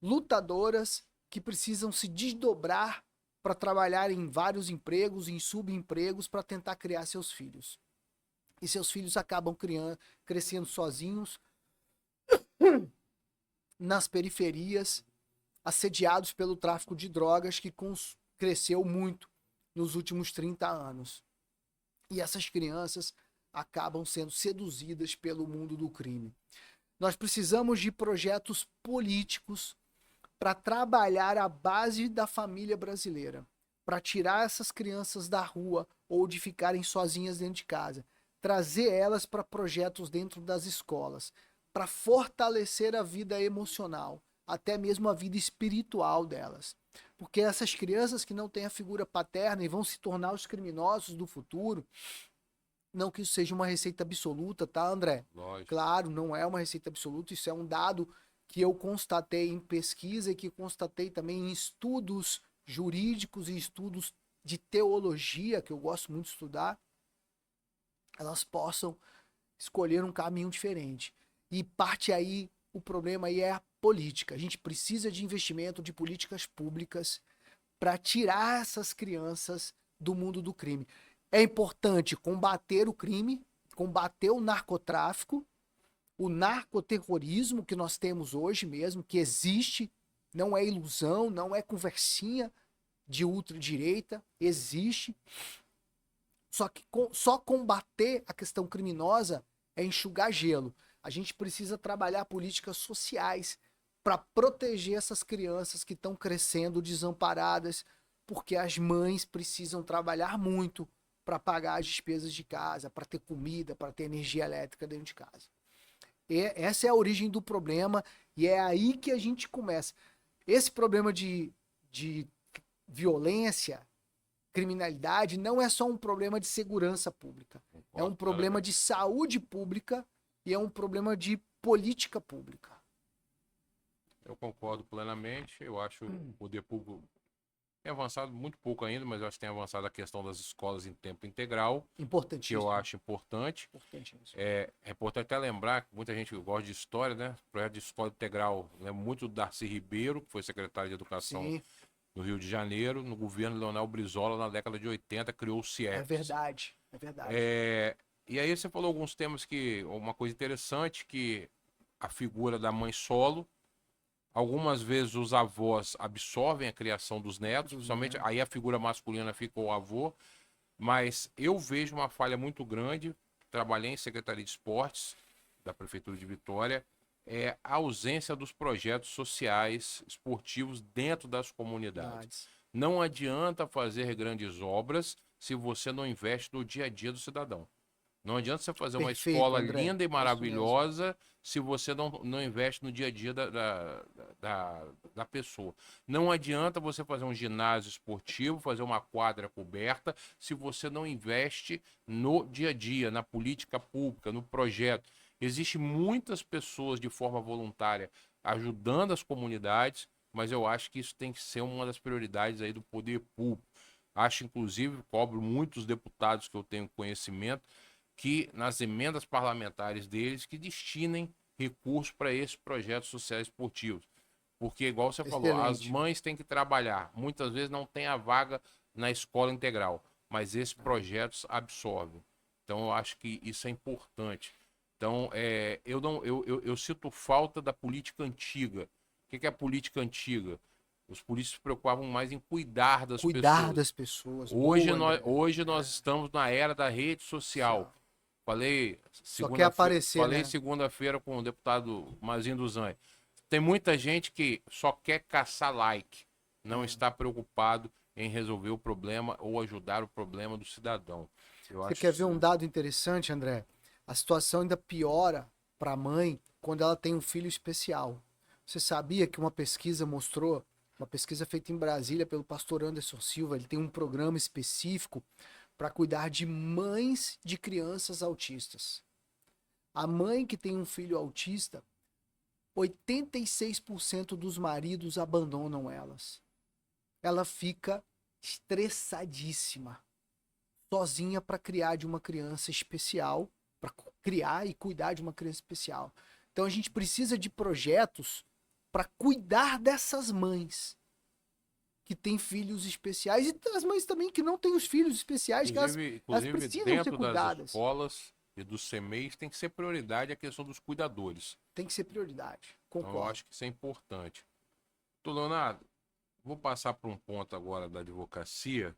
lutadoras que precisam se desdobrar para trabalhar em vários empregos, em subempregos, para tentar criar seus filhos. E seus filhos acabam crescendo sozinhos nas periferias, assediados pelo tráfico de drogas que cresceu muito nos últimos 30 anos. E essas crianças acabam sendo seduzidas pelo mundo do crime. Nós precisamos de projetos políticos para trabalhar a base da família brasileira, para tirar essas crianças da rua ou de ficarem sozinhas dentro de casa, trazer elas para projetos dentro das escolas, para fortalecer a vida emocional, até mesmo a vida espiritual delas. Porque essas crianças que não têm a figura paterna e vão se tornar os criminosos do futuro, não que isso seja uma receita absoluta, tá, André?
Lógico.
Claro, não é uma receita absoluta, isso é um dado que eu constatei em pesquisa e que constatei também em estudos jurídicos e estudos de teologia, que eu gosto muito de estudar, elas possam escolher um caminho diferente. E parte aí, o problema aí é a política. A gente precisa de investimento de políticas públicas para tirar essas crianças do mundo do crime. É importante combater o crime, combater o narcotráfico, o narcoterrorismo que nós temos hoje mesmo, que existe, não é ilusão, não é conversinha de ultradireita, existe. Só que só combater a questão criminosa é enxugar gelo. A gente precisa trabalhar políticas sociais para proteger essas crianças que estão crescendo desamparadas, porque as mães precisam trabalhar muito para pagar as despesas de casa, para ter comida, para ter energia elétrica dentro de casa. E essa é a origem do problema e é aí que a gente começa. Esse problema de violência, criminalidade, não é só um problema de segurança pública. É um problema de saúde pública e é um problema de política pública.
Eu concordo plenamente. Eu acho o poder público tem avançado muito pouco ainda, mas eu acho que tem avançado a questão das escolas em tempo integral, que
Importantíssimo.
eu acho importante. É importante até lembrar que muita gente gosta de história, né? O projeto de escola integral é muito do Darcy Ribeiro, que foi secretário de Educação
Sim,
no Rio de Janeiro, no governo de Leonel Brizola, na década de 80, criou o CIEPS.
é verdade, é verdade.
E aí você falou alguns temas que, uma coisa interessante, que a figura da mãe solo, algumas vezes os avós absorvem a criação dos netos, principalmente aí a figura masculina fica o avô, mas eu vejo uma falha muito grande, trabalhei em Secretaria de Esportes da Prefeitura de Vitória, é a ausência dos projetos sociais esportivos dentro das comunidades. Não adianta fazer grandes obras se você não investe no dia a dia do cidadão. Não adianta você fazer uma escola
André.
linda e maravilhosa se você não investe no dia a dia da pessoa. Não adianta você fazer um ginásio esportivo, fazer uma quadra coberta, se você não investe no dia a dia, na política pública, no projeto. Existem muitas pessoas de forma voluntária ajudando as comunidades, mas eu acho que isso tem que ser uma das prioridades aí do poder público. Acho, inclusive, cobro muitos deputados que eu tenho conhecimento, que nas emendas parlamentares deles que destinem recursos para esses projetos sociais esportivos. Porque, igual você falou, as mães têm que trabalhar. Muitas vezes não tem a vaga na escola integral, mas esses projetos absorvem. Então, eu acho que isso é importante. Então, eu sinto falta da política antiga. O que é a política antiga? Os políticos se preocupavam mais em cuidar das pessoas.
Cuidar das pessoas.
Hoje nós estamos na era da rede social. Falei segunda-feira com o deputado Mazinho do Zanha. Tem muita gente que só quer caçar like, não está preocupado em resolver o problema ou ajudar o problema do cidadão.
Você quer ver um dado interessante, André? A situação ainda piora para a mãe quando ela tem um filho especial. Você sabia que uma pesquisa mostrou, uma pesquisa feita em Brasília pelo pastor Anderson Silva, ele tem um programa específico para cuidar de mães de crianças autistas. A mãe que tem um filho autista, 86% dos maridos abandonam elas. Ela fica estressadíssima, sozinha para criar de uma criança especial, para criar e cuidar de uma criança especial. Então a gente precisa de projetos para cuidar dessas mães que têm filhos especiais e das mães também que não têm os filhos especiais, que elas
Inclusive
precisam ser
dentro das
cuidadas.
escolas e dos CMEs tem que ser prioridade a questão dos cuidadores.
Tem que ser prioridade.
Então, eu
Concordo.
acho que isso é importante. Doutor Leonardo, vou passar para um ponto agora da advocacia,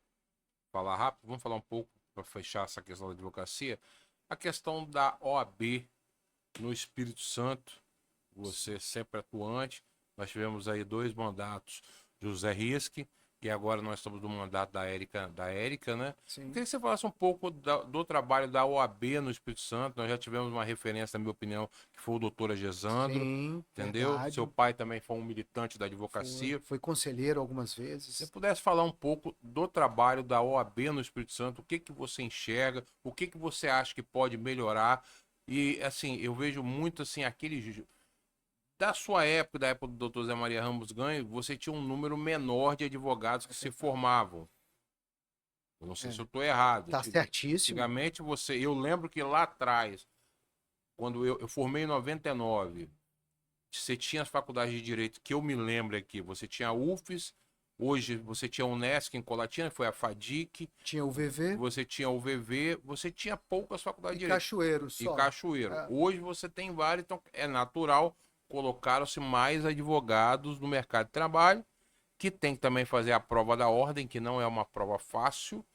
falar rápido, vamos falar um pouco para fechar essa questão da advocacia, a questão da OAB no Espírito Santo, você sempre atuante, nós tivemos aí 2 mandatos, José Risque, e agora nós estamos no mandato da Érica, né?
Sim.
Eu queria que você falasse um pouco do trabalho da OAB no Espírito Santo. Nós já tivemos uma referência, na minha opinião, que foi o doutor Agesandro,
Sim,
entendeu?
verdade.
Seu pai também foi um militante da advocacia.
Foi conselheiro algumas
Se
vezes.
você pudesse falar um pouco do trabalho da OAB no Espírito Santo, o que que você enxerga, o que que você acha que pode melhorar? E, assim, eu vejo muito, assim, da sua época, da época do doutor Zé Maria Ramos Ganho, você tinha um número menor de advogados que se formavam. Eu não sei se eu estou errado.
Tá certíssimo.
Antigamente eu lembro que lá atrás, quando eu formei em 99, você tinha as faculdades de direito, que eu me lembro aqui, você tinha a UFES, hoje você tinha a Unesc em Colatina, foi a FADIC,
Tinha o VV
você tinha o VV, você tinha poucas faculdades
e
de direito.
Cachoeiro
E
só.
Cachoeiro.
É.
Hoje você tem vários, então é natural, colocaram-se mais advogados no mercado de trabalho, que tem que também fazer a prova da ordem, que não é uma prova fácil.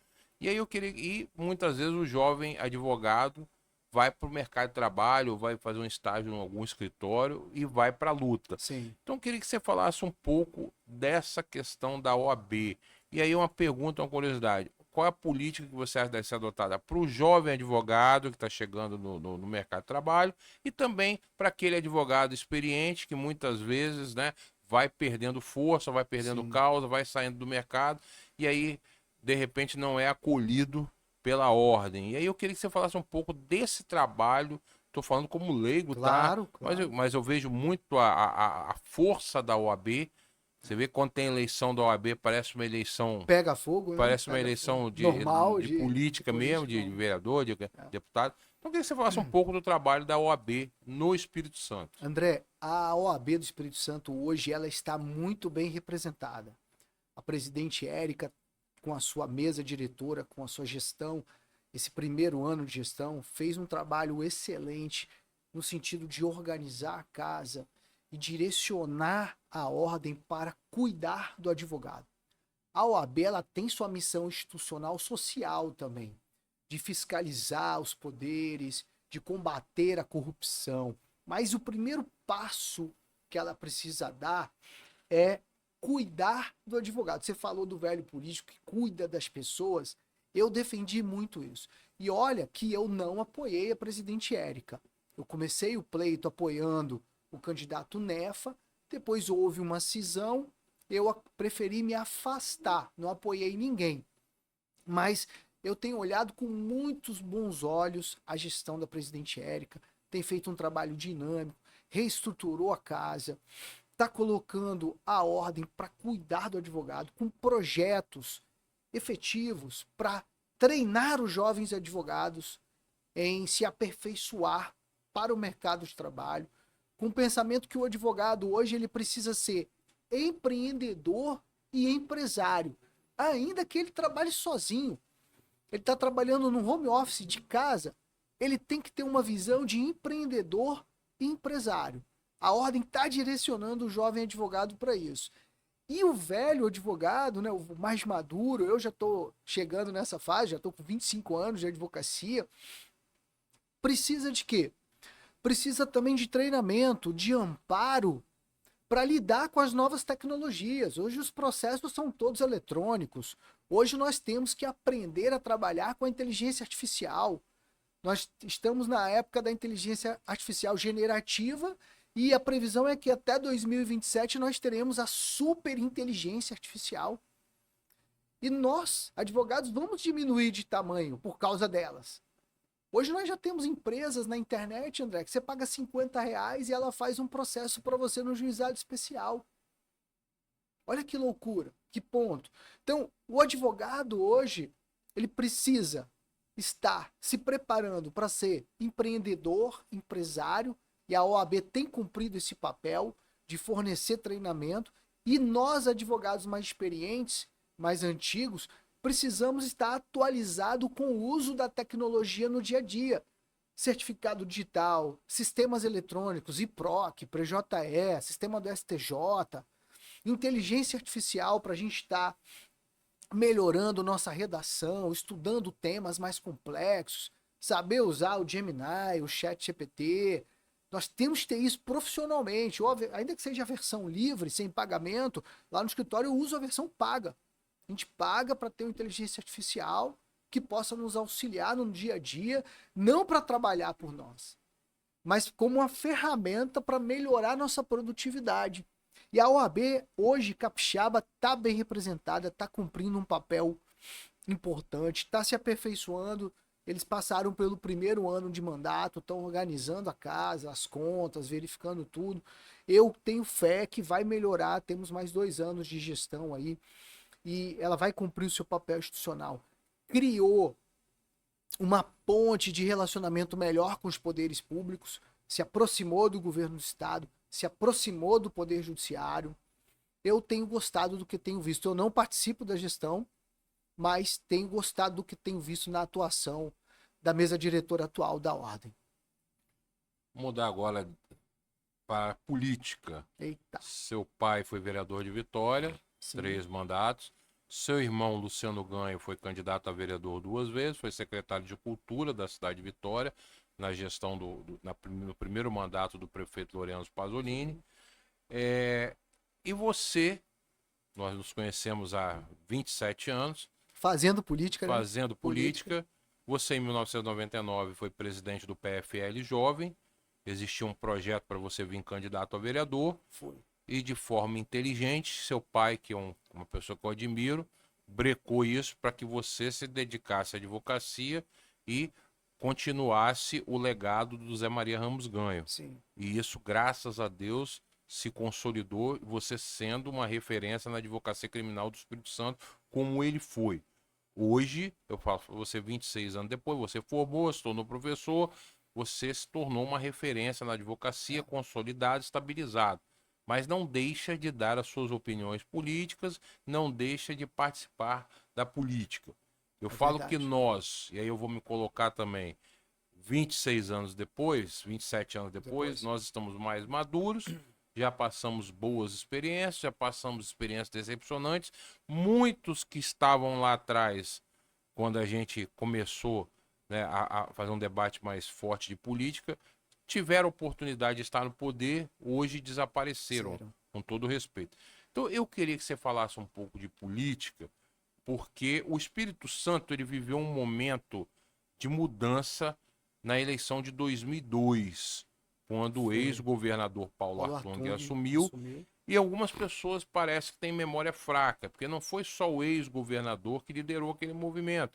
E aí e muitas vezes o jovem advogado vai para o mercado de trabalho, vai fazer um estágio em algum escritório e vai para a luta.
Sim.
Então eu queria que você falasse um pouco dessa questão da OAB. E aí uma pergunta, uma curiosidade. Qual é a política que você acha que deve ser adotada para o jovem advogado que está chegando no mercado de trabalho e também para aquele advogado experiente que muitas vezes, né, vai perdendo força, vai perdendo
Sim.
causa, vai saindo do mercado e aí, de repente, não é acolhido pela ordem. E aí eu queria que você falasse um pouco desse trabalho. Estou falando como leigo,
Claro,
tá?
claro.
Mas eu vejo muito a força da OAB. Você vê quando tem eleição da OAB,
Pega fogo, né?
parece uma
Pega fogo.
eleição
Normal
de política mesmo,
política,
de
não.
vereador, de deputado. Então eu queria que você falasse um pouco do trabalho da OAB no Espírito Santo.
André, a OAB do Espírito Santo hoje ela está muito bem representada. A presidente Érica, com a sua mesa diretora, com a sua gestão, esse primeiro ano de gestão, fez um trabalho excelente no sentido de organizar a casa e direcionar a ordem para cuidar do advogado. A OAB ela tem sua missão institucional social também, de fiscalizar os poderes, de combater a corrupção. Mas o primeiro passo que ela precisa dar é cuidar do advogado. Você falou do velho político que cuida das pessoas. Eu defendi muito isso. E olha que eu não apoiei a presidente Érica. Eu comecei o pleito apoiando o candidato Nefa, depois houve uma cisão, eu preferi me afastar, não apoiei ninguém. Mas eu tenho olhado com muitos bons olhos a gestão da presidente Érica, tem feito um trabalho dinâmico, reestruturou a casa, está colocando a ordem para cuidar do advogado, com projetos efetivos para treinar os jovens advogados em se aperfeiçoar para o mercado de trabalho, com o pensamento que o advogado hoje ele precisa ser empreendedor e empresário, ainda que ele trabalhe sozinho. Ele está trabalhando no home office de casa, ele tem que ter uma visão de empreendedor e empresário. A ordem está direcionando o jovem advogado para isso. E o velho advogado, né, o mais maduro, eu já estou chegando nessa fase, já estou com 25 anos de advocacia, precisa de quê? Precisa também de treinamento, de amparo para lidar com as novas tecnologias. Hoje os processos são todos eletrônicos. Hoje nós temos que aprender a trabalhar com a inteligência artificial. Nós estamos na época da inteligência artificial generativa e a previsão é que até 2027 nós teremos a superinteligência artificial. E nós, advogados, vamos diminuir de tamanho por causa delas. Hoje nós já temos empresas na internet, André, que você paga R$ 50 e ela faz um processo para você no juizado especial. Olha que loucura, que ponto. Então, o advogado hoje, ele precisa estar se preparando para ser empreendedor, empresário, e a OAB tem cumprido esse papel de fornecer treinamento, e nós, advogados mais experientes, mais antigos, precisamos estar atualizados com o uso da tecnologia no dia a dia. Certificado digital, sistemas eletrônicos, IPROC, PROJE, sistema do STJ, inteligência artificial para a gente estar melhorando nossa redação, estudando temas mais complexos, saber usar o Gemini, o ChatGPT. Nós temos que ter isso profissionalmente, ainda que seja a versão livre, sem pagamento. Lá no escritório eu uso a versão paga. A gente paga para ter uma inteligência artificial que possa nos auxiliar no dia a dia, não para trabalhar por nós, mas como uma ferramenta para melhorar nossa produtividade. E a OAB, hoje, capixaba, está bem representada, está cumprindo um papel importante, está se aperfeiçoando. Eles passaram pelo primeiro ano de mandato, estão organizando a casa, as contas, verificando tudo. Eu tenho fé que vai melhorar, temos mais 2 anos de gestão aí, e ela vai cumprir o seu papel institucional. Criou uma ponte de relacionamento melhor com os poderes públicos, se aproximou do governo do estado, se aproximou do poder judiciário. Eu tenho gostado do que tenho visto. Eu não participo da gestão, mas tenho gostado do que tenho visto na atuação da mesa diretora atual da Ordem.
Vou mudar agora para a política.
Eita.
Seu pai foi vereador de Vitória,
Sim.
3 mandatos. Seu irmão, Luciano Ganho, foi candidato a vereador 2 vezes, foi secretário de Cultura da cidade de Vitória, na gestão no primeiro mandato do prefeito Lorenzo Pasolini. E você, nós nos conhecemos há 27 anos.
Fazendo política, né?
Fazendo política. Você, em 1999, foi presidente do PFL Jovem. Existia um projeto para você vir candidato a vereador.
Foi.
E de forma inteligente, seu pai, que é uma pessoa que eu admiro, brecou isso para que você se dedicasse à advocacia e continuasse o legado do Zé Maria Ramos Ganho.
Sim.
E isso, graças a Deus, se consolidou, você sendo uma referência na advocacia criminal do Espírito Santo, como ele foi. Hoje, eu falo para você, 26 anos depois, você formou, se tornou professor, você se tornou uma referência na advocacia, consolidado, estabilizado. Mas não deixa de dar as suas opiniões políticas, não deixa de participar da política. Eu falo
verdade.
que nós, e aí eu vou me colocar também, 26 anos depois, 27 anos depois, nós estamos mais maduros, já passamos boas experiências, já passamos experiências decepcionantes. Muitos que estavam lá atrás, quando a gente começou, né, a fazer um debate mais forte de política, tiveram oportunidade de estar no poder, hoje desapareceram, com todo respeito. Então eu queria que você falasse um pouco de política, porque o Espírito Santo ele viveu um momento de mudança na eleição de 2002, quando o ex-governador Paulo Artung assumiu, e algumas pessoas parecem que têm memória fraca, porque não foi só o ex-governador que liderou aquele movimento.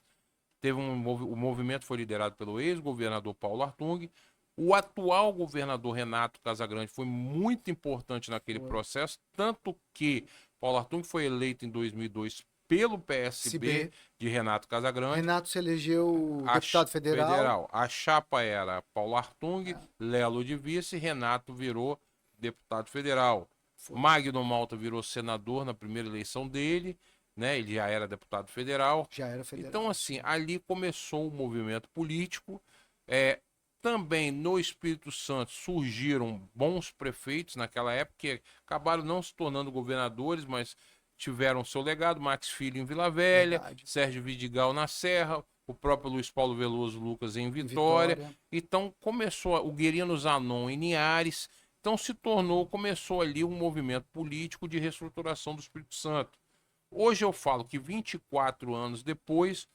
O movimento foi liderado pelo ex-governador Paulo Artung. O atual governador Renato Casagrande foi muito importante naquele processo, tanto que Paulo Artung foi eleito em 2002 pelo PSB de Renato Casagrande.
Renato se elegeu deputado federal.
A chapa era Paulo Artung, Lelo de vice, Renato virou deputado federal. Magno Malta virou senador na primeira eleição dele, né? Ele já era deputado federal.
Já era federal.
Então, assim, ali começou o movimento político. Também no Espírito Santo surgiram bons prefeitos naquela época, que acabaram não se tornando governadores, mas tiveram seu legado. Max Filho em Vila Velha, Sérgio Vidigal na Serra, o próprio Luiz Paulo Veloso Lucas em Vitória. Então começou o Guerino Zanon em Linhares. Então começou ali um movimento político de reestruturação do Espírito Santo. Hoje eu falo que 24 anos depois,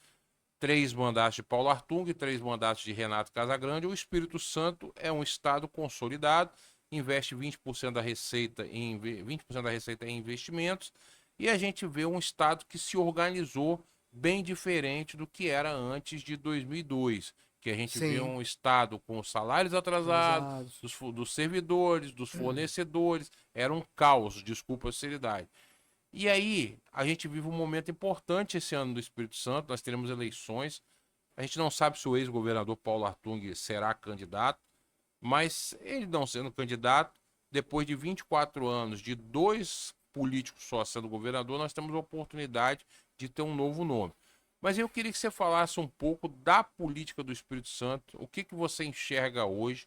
3 mandatos de Paulo Artung, 3 mandatos de Renato Casagrande, o Espírito Santo é um estado consolidado, investe 20% da receita em 20% da receita em investimentos, e a gente vê um estado que se organizou bem diferente do que era antes de 2002, porque a gente vê
Sim.
um Estado com salários atrasados,
Exato.
dos servidores, dos fornecedores, era um caos, desculpa a seriedade. E aí, a gente vive um momento importante esse ano do Espírito Santo, nós teremos eleições, a gente não sabe se o ex-governador Paulo Artung será candidato, mas ele não sendo candidato, depois de 24 anos de dois políticos só sendo governador, nós temos a oportunidade de ter um novo nome. Mas eu queria que você falasse um pouco da política do Espírito Santo, o que você enxerga hoje,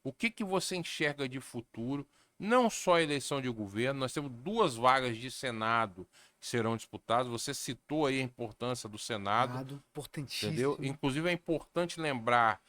o que você enxerga de futuro, não só a eleição de governo, nós temos duas vagas de Senado que serão disputadas, você citou aí a importância do Senado,
Dado
entendeu?
importantíssimo.
Inclusive é importante lembrar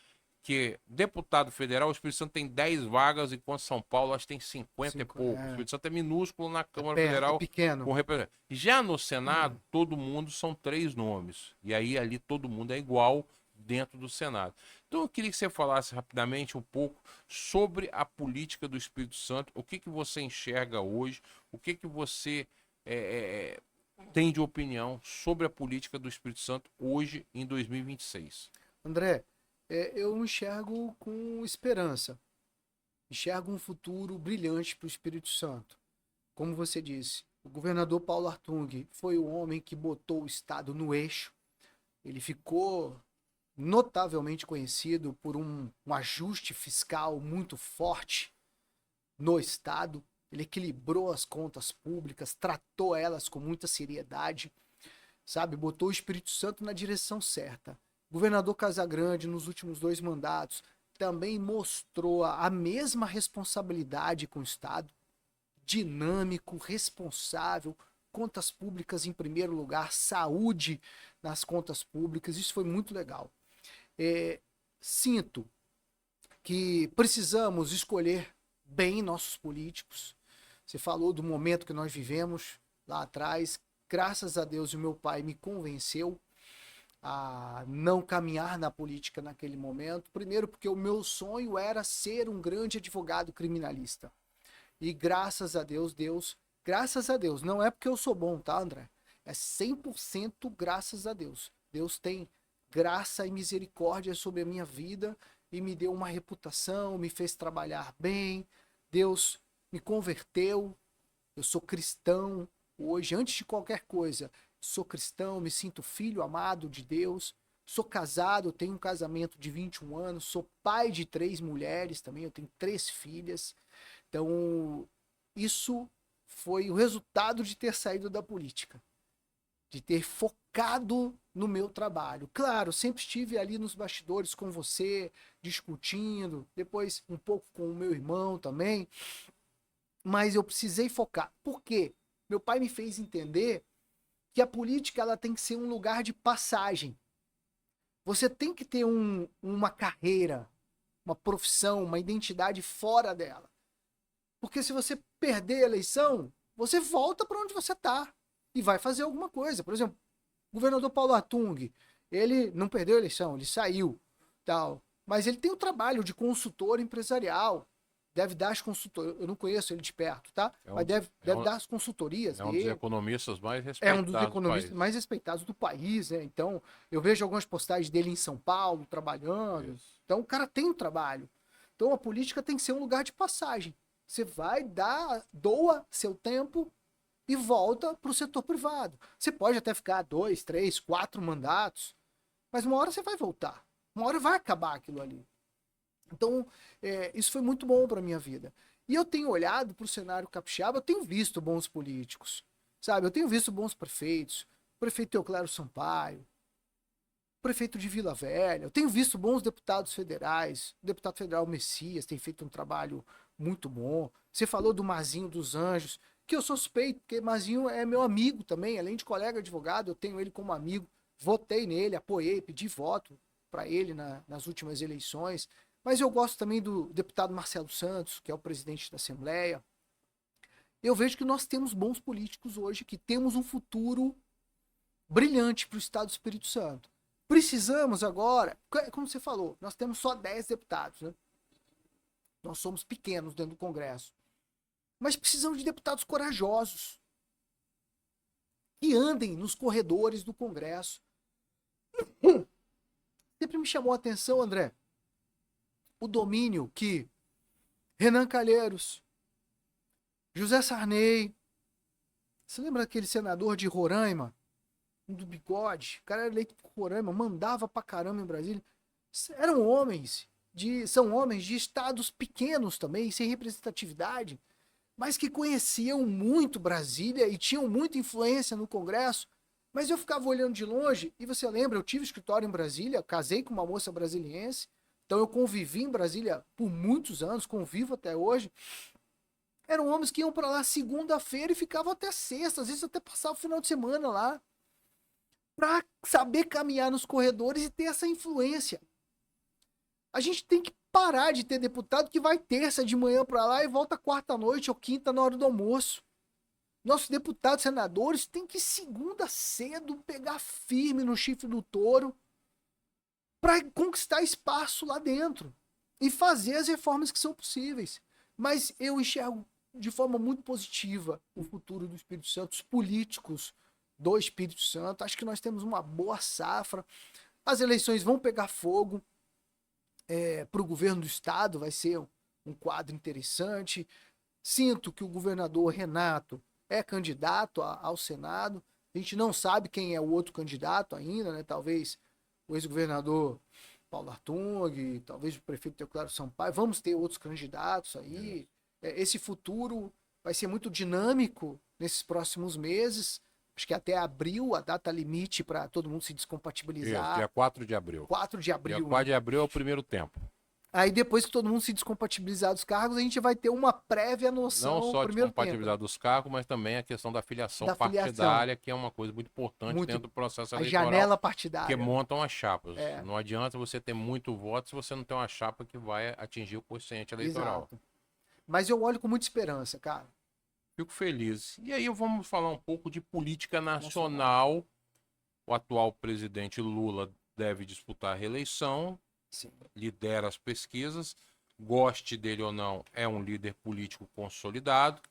que deputado federal, o Espírito Santo tem 10 vagas, enquanto São Paulo acho que tem 50 e pouco. O Espírito Santo é minúsculo na Câmara
É
Federal
pequeno.
com representante. Já no Senado, todo mundo são 3 nomes. E aí ali todo mundo é igual dentro do Senado. Então eu queria que você falasse rapidamente um pouco sobre a política do Espírito Santo, o que você enxerga hoje, o que você tem de opinião sobre a política do Espírito Santo hoje em 2026.
André, eu enxergo com esperança. Enxergo um futuro brilhante para o Espírito Santo. Como você disse, o governador Paulo Artung foi o homem que botou o Estado no eixo. Ele ficou notavelmente conhecido por um ajuste fiscal muito forte no Estado. Ele equilibrou as contas públicas, tratou elas com muita seriedade, sabe? Botou o Espírito Santo na direção certa. O governador Casagrande, nos últimos 2 mandatos, também mostrou a mesma responsabilidade com o Estado, dinâmico, responsável, contas públicas em primeiro lugar, saúde nas contas públicas, isso foi muito legal. Sinto que precisamos escolher bem nossos políticos. Você falou do momento que nós vivemos lá atrás. Graças a Deus, o meu pai me convenceu a não caminhar na política naquele momento. Primeiro, porque o meu sonho era ser um grande advogado criminalista. E graças a Deus, graças a Deus, não é porque eu sou bom, tá, André? É 100% graças a Deus. Deus tem graça e misericórdia sobre a minha vida e me deu uma reputação, me fez trabalhar bem. Deus me converteu. Eu sou cristão hoje, antes de qualquer coisa. Sou cristão, me sinto filho amado de Deus. Sou casado, tenho um casamento de 21 anos. Sou pai de 3 mulheres também, eu tenho 3 filhas. Então, isso foi o resultado de ter saído da política, de ter focado no meu trabalho. Claro, sempre estive ali nos bastidores com você, discutindo, depois um pouco com o meu irmão também, mas eu precisei focar. Por quê? Meu pai me fez entender que a política ela tem que ser um lugar de passagem. Você tem que ter uma carreira, uma profissão, uma identidade fora dela. Porque se você perder a eleição, você volta para onde você está e vai fazer alguma coisa. Por exemplo, o governador Paulo Artung, ele não perdeu a eleição, ele saiu, tal. Mas ele tem o trabalho de consultor empresarial. Deve dar as consultorias. Eu não conheço ele de perto, tá? Mas deve dar as consultorias
É um dos
dele.
economistas mais
É um dos
respeitados do
economistas
país.
mais respeitados do país, né? Então, eu vejo algumas postagens dele em São Paulo, trabalhando.
Isso.
Então, o cara tem um trabalho. Então, a política tem que ser um lugar de passagem. Você vai doa seu tempo e volta para o setor privado. Você pode até ficar 2, 3, 4 mandatos, mas uma hora você vai voltar. Uma hora vai acabar aquilo ali. Então, isso foi muito bom para minha vida. E eu tenho olhado para o cenário capixaba, eu tenho visto bons políticos, sabe? Eu tenho visto bons prefeitos, o prefeito Euclério Sampaio, o prefeito de Vila Velha, eu tenho visto bons deputados federais, o deputado federal Messias tem feito um trabalho muito bom. Você falou do Mazinho dos Anjos, que eu sou suspeito, porque Mazinho é meu amigo também, além de colega advogado, eu tenho ele como amigo, votei nele, apoiei, pedi voto para ele nas últimas eleições. Mas eu gosto também do deputado Marcelo Santos, que é o presidente da Assembleia. Eu vejo que nós temos bons políticos hoje, que temos um futuro brilhante para o Estado do Espírito Santo. Precisamos agora, como você falou, nós temos só 10 deputados, né? Nós somos pequenos dentro do Congresso. Mas precisamos de deputados corajosos, que andem nos corredores do Congresso. Você sempre me chamou a atenção, André, o domínio que Renan Calheiros, José Sarney, você lembra daquele senador de Roraima, do bigode? O cara era eleito por Roraima, mandava pra caramba em Brasília. São homens de estados pequenos também, sem representatividade, mas que conheciam muito Brasília e tinham muita influência no Congresso. Mas eu ficava olhando de longe, e você lembra, eu tive escritório em Brasília, casei com uma moça brasiliense, então eu convivi em Brasília por muitos anos, convivo até hoje. Eram homens que iam para lá segunda-feira e ficavam até sexta, às vezes até passar o final de semana lá, para saber caminhar nos corredores e ter essa influência. A gente tem que parar de ter deputado que vai terça de manhã para lá e volta quarta à noite ou quinta na hora do almoço. Nossos deputados, senadores, têm que segunda cedo pegar firme no chifre do touro para conquistar espaço lá dentro e fazer as reformas que são possíveis. Mas eu enxergo de forma muito positiva o futuro do Espírito Santo, os políticos do Espírito Santo. Acho que nós temos uma boa safra. As eleições vão pegar fogo. Para o governo do estado vai ser um quadro interessante. Sinto que o governador Renato é candidato ao Senado. A gente não sabe quem é o outro candidato ainda, né? Talvez o ex-governador Paulo Artung, talvez o prefeito Teoclaro Sampaio. Vamos ter outros candidatos aí. Esse futuro vai ser muito dinâmico nesses próximos meses. Acho que até abril, a data limite para todo mundo se descompatibilizar.
Isso, dia 4 de abril.
4 de abril.
Dia 4 de abril é o primeiro tempo.
Aí depois que todo mundo se descompatibilizar dos cargos, a gente vai ter uma prévia noção.
Não só de compatibilidade dos cargos, mas também a questão da filiação partidária, que é uma coisa muito importante dentro do processo eleitoral.
A janela partidária.
Que montam as chapas. Não adianta você ter muito voto se você não tem uma chapa que vai atingir o quociente eleitoral.
Exato. Mas eu olho com muita esperança, cara.
Fico feliz. E aí vamos falar um pouco de política nacional. O atual presidente Lula deve disputar a reeleição.
Sim.
Lidera as pesquisas. Goste dele ou não, é um líder político consolidado.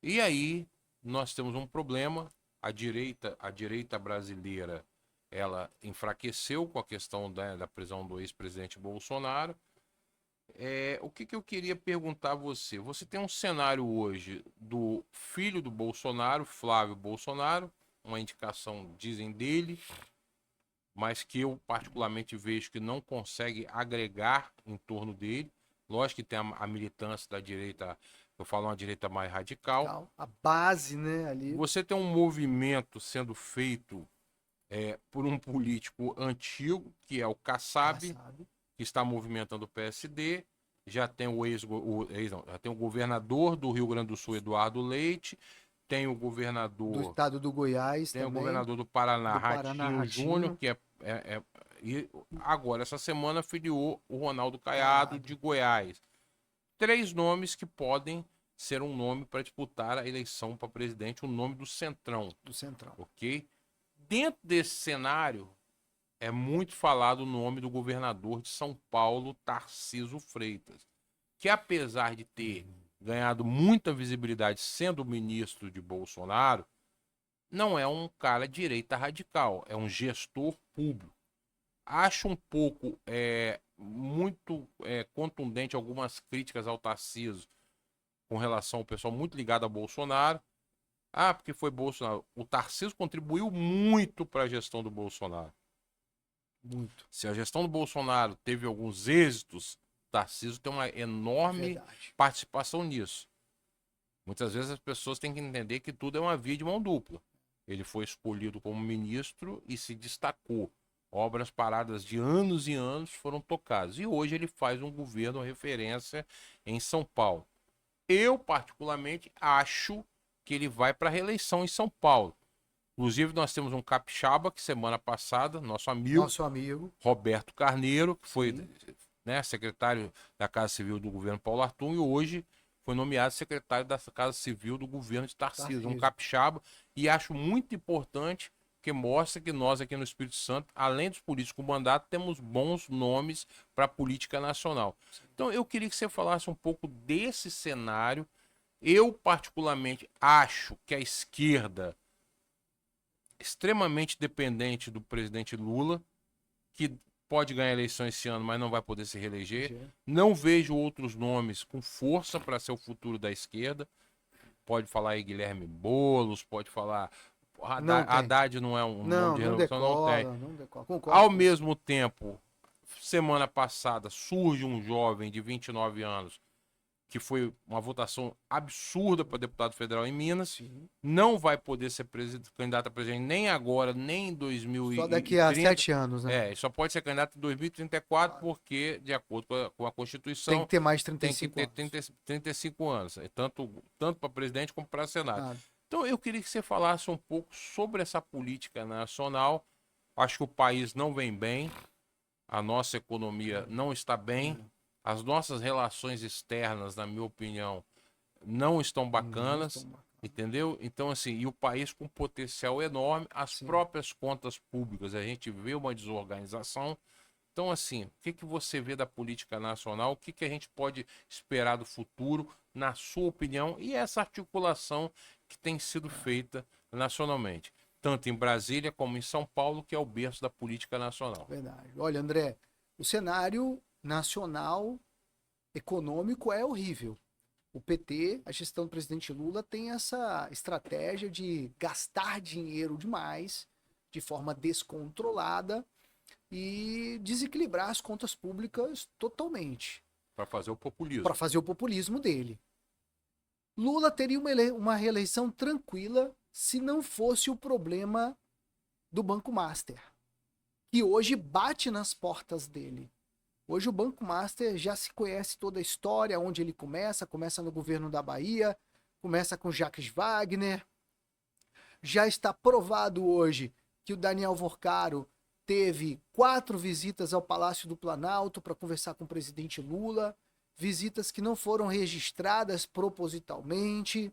E aí nós temos um problema. A direita brasileira, ela enfraqueceu com a questão da prisão do ex-presidente Bolsonaro. O que eu queria perguntar a você? Você tem um cenário hoje do filho do Bolsonaro, Flávio Bolsonaro, uma indicação, dizem, dele, mas que eu particularmente vejo que não consegue agregar em torno dele. Lógico que tem a militância da direita, eu falo uma direita mais radical.
A base, né, ali.
Você tem um movimento sendo feito por um político antigo, que é o Kassab, que está movimentando o PSD. Já tem já tem o governador do Rio Grande do Sul, Eduardo Leite. Tem o governador
do estado do Goiás,
tem
também.
O governador do Paraná, Ratinho Júnior, que e agora, essa semana, filiou o Ronaldo Caiado, de Goiás. 3 nomes que podem ser um nome para disputar a eleição para presidente, o nome do Centrão.
Do Centrão.
Ok? Dentro desse cenário, é muito falado o nome do governador de São Paulo, Tarcísio Freitas, que apesar de ter ganhado muita visibilidade sendo ministro de Bolsonaro, não é um cara direita radical, é um gestor público. Acho um pouco muito contundente algumas críticas ao Tarcísio com relação ao pessoal muito ligado a Bolsonaro. Porque foi Bolsonaro. O Tarcísio contribuiu muito para a gestão do Bolsonaro.
Muito.
Se a gestão do Bolsonaro teve alguns êxitos, o Tarcísio tem uma enorme participação nisso. Muitas vezes as pessoas têm que entender que tudo é uma via de mão dupla. Ele foi escolhido como ministro e se destacou. Obras paradas de anos e anos foram tocadas. E hoje ele faz um governo referência em São Paulo. Eu, particularmente, acho que ele vai para a reeleição em São Paulo. Inclusive, nós temos um capixaba que semana passada, nosso amigo Roberto Carneiro, que foi secretário da Casa Civil do governo Paulo Artung, e hoje foi nomeado secretário da Casa Civil do governo de Tarcísio, um capixaba, e acho muito importante que mostra que nós aqui no Espírito Santo, além dos políticos com mandato, temos bons nomes para a política nacional. Então eu queria que você falasse um pouco desse cenário. Eu particularmente acho que a esquerda, extremamente dependente do presidente Lula, que pode ganhar a eleição esse ano, mas não vai poder se reeleger. Não vejo outros nomes com força para ser o futuro da esquerda. Pode falar aí Guilherme Boulos, pode falar.
Não tem.
Haddad não é um nome
Não,
de
não
renovação, não tem.
decola, não decola. Concordo
Ao
com você.
mesmo tempo, semana passada surge um jovem de 29 anos, que foi uma votação absurda para deputado federal em Minas.
Sim.
Não vai poder ser candidato a presidente nem agora, nem em
Só daqui a
2030.
7 anos, né?
Só pode ser candidato em 2034, porque, de acordo com a
Tem
Constituição,
que ter mais de
tem que
35
ter
anos.
35 anos, tanto para presidente como para Senado.
Ah,
Então, eu queria que você falasse um pouco sobre essa política nacional. Acho que o país não vem bem, a nossa economia não está bem, as nossas relações externas, na minha opinião, não estão bacanas, entendeu? Então, assim, e o país com potencial enorme, as
Sim.
próprias contas públicas, a gente vê uma desorganização. Então, assim, o que que você vê da política nacional? O que que a gente pode esperar do futuro, na sua opinião, e essa articulação que tem sido feita nacionalmente, tanto em Brasília como em São Paulo, que é o berço da política nacional.
Verdade. Olha, André, o cenário nacional econômico é horrível. O PT, a gestão do presidente Lula, tem essa estratégia de gastar dinheiro demais, de forma descontrolada e desequilibrar as contas públicas totalmente,
Para fazer o populismo.
para fazer o populismo dele. Lula teria uma reeleição tranquila se não fosse o problema do Banco Master, que hoje bate nas portas dele. Hoje o Banco Master já se conhece toda a história, onde ele começa no governo da Bahia, começa com Jacques Wagner. Já está provado hoje que o Daniel Vorcaro teve 4 visitas ao Palácio do Planalto para conversar com o presidente Lula, visitas que não foram registradas propositalmente.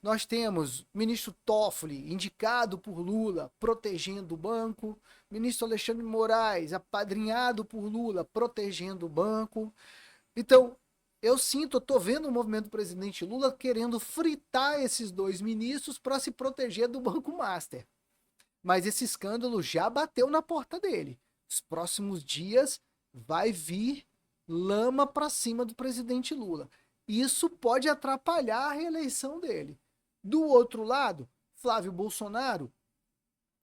Nós temos o ministro Toffoli, indicado por Lula, protegendo o banco. Ministro Alexandre de Moraes, apadrinhado por Lula, protegendo o banco. Então, eu tô vendo o movimento do presidente Lula querendo fritar esses 2 ministros para se proteger do Banco Master. Mas esse escândalo já bateu na porta dele. Nos próximos dias vai vir lama para cima do presidente Lula. Isso pode atrapalhar a reeleição dele. Do outro lado, Flávio Bolsonaro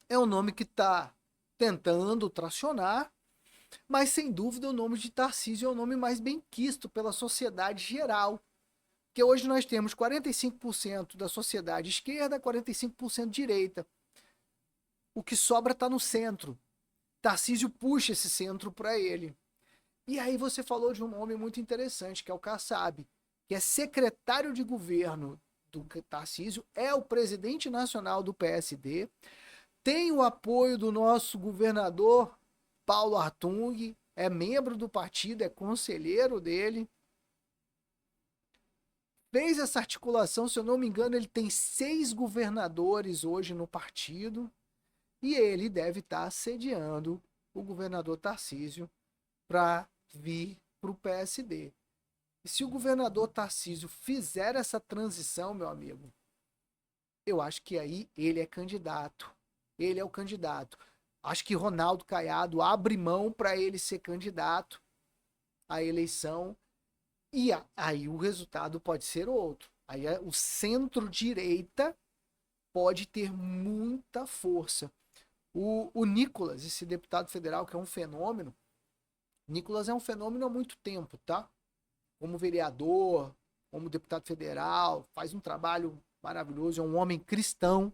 é um nome que está tentando tracionar, mas sem dúvida o nome de Tarcísio é o nome mais benquisto pela sociedade geral. Porque hoje nós temos 45% da sociedade esquerda, 45% direita. O que sobra está no centro. Tarcísio puxa esse centro para ele. E aí você falou de um nome muito interessante, que é o Kassab, que é secretário de governo do Tarcísio, é o presidente nacional do PSD, tem o apoio do nosso governador Paulo Artung, é membro do partido, é conselheiro dele. Fez essa articulação, se eu não me engano, ele tem 6 governadores hoje no partido e ele deve estar assediando o governador Tarcísio para vir para o PSD. E se o governador Tarcísio fizer essa transição, meu amigo, eu acho que aí ele é candidato. Ele é o candidato. Acho que Ronaldo Caiado abre mão para ele ser candidato à eleição. E aí o resultado pode ser outro. Aí o centro-direita pode ter muita força. O Nicolas, esse deputado federal que é um fenômeno, Nicolas é um fenômeno há muito tempo, tá? Como vereador, como deputado federal, faz um trabalho maravilhoso, é um homem cristão,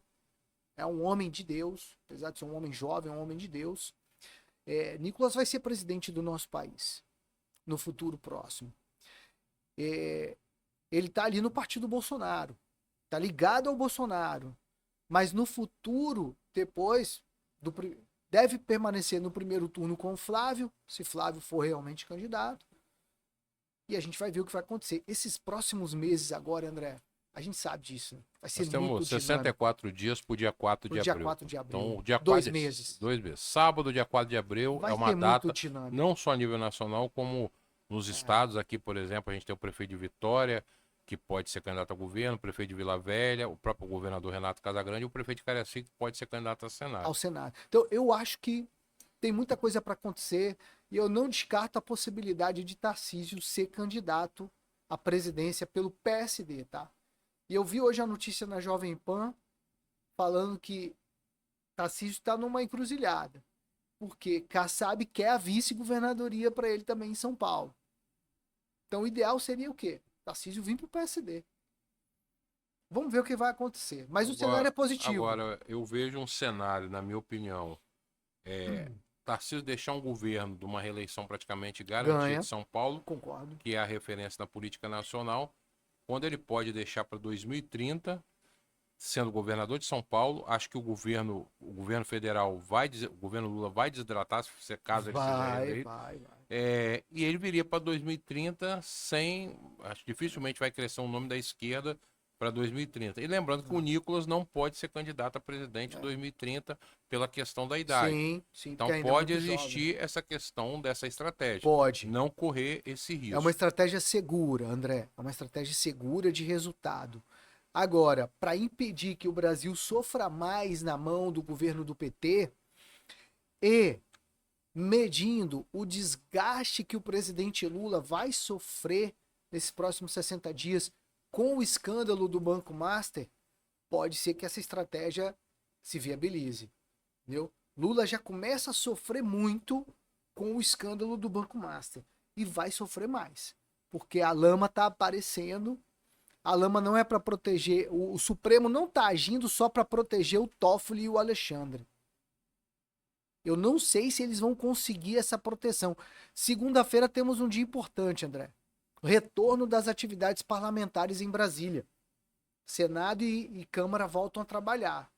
é um homem de Deus, apesar de ser um homem jovem, é um homem de Deus. Nicolas vai ser presidente do nosso país no futuro próximo. Ele tá ali no partido Bolsonaro, tá ligado ao Bolsonaro, mas no futuro, depois, deve permanecer no primeiro turno com o Flávio, se Flávio for realmente candidato. E a gente vai ver o que vai acontecer. Esses próximos meses agora, André, a gente sabe disso. Né? Vai ser
Nós temos
muito
64 dias para o dia 4 de
pro dia
abril.
4 de abril.
Então, o dia
2
4
meses.
2 meses. Sábado, dia 4 de abril,
Vai
é uma
ser muito
data,
dinâmico.
não só a nível nacional, como nos estados. Aqui, por exemplo, a gente tem o prefeito de Vitória, que pode ser candidato a governo, o prefeito de Vila Velha, o próprio governador Renato Casagrande e o prefeito de Cariacica, que pode ser candidato a Senado.
Ao Senado. Então, eu acho que tem muita coisa para acontecer e eu não descarto a possibilidade de Tarcísio ser candidato à presidência pelo PSD, tá? E eu vi hoje a notícia na Jovem Pan falando que Tarcísio está numa encruzilhada, porque Kassab quer a vice-governadoria para ele também em São Paulo. Então o ideal seria o quê? Tarcísio vir para o PSD. Vamos ver o que vai acontecer. Mas o cenário é positivo.
Agora, eu vejo um cenário, na minha opinião, Tarcísio deixar um governo de uma reeleição praticamente garantida
Ganha.
de São Paulo,
Concordo.
que é a referência na política nacional, quando ele pode deixar para 2030, sendo governador de São Paulo. Acho que o governo federal o governo Lula vai desidratar, se caso ele seja reeleito.
Vai.
E ele viria para 2030 sem. Acho que dificilmente vai crescer um nome da esquerda para 2030. E lembrando que o Nicolas não pode ser candidato a presidente em 2030 pela questão da idade.
Sim.
Então
porque ainda é
pode
muito jovem.
existir essa questão dessa estratégia.
Pode.
Não correr esse risco.
É uma estratégia segura, André. É uma estratégia segura de resultado. Agora, para impedir que o Brasil sofra mais na mão do governo do PT e medindo o desgaste que o presidente Lula vai sofrer nesses próximos 60 dias com o escândalo do Banco Master, pode ser que essa estratégia se viabilize. Entendeu? Lula já começa a sofrer muito com o escândalo do Banco Master e vai sofrer mais, porque a lama está aparecendo. A lama não é para proteger, o Supremo não está agindo só para proteger o Toffoli e o Alexandre. Eu não sei se eles vão conseguir essa proteção. Segunda-feira temos um dia importante, André. O retorno das atividades parlamentares em Brasília. Senado e Câmara voltam a trabalhar.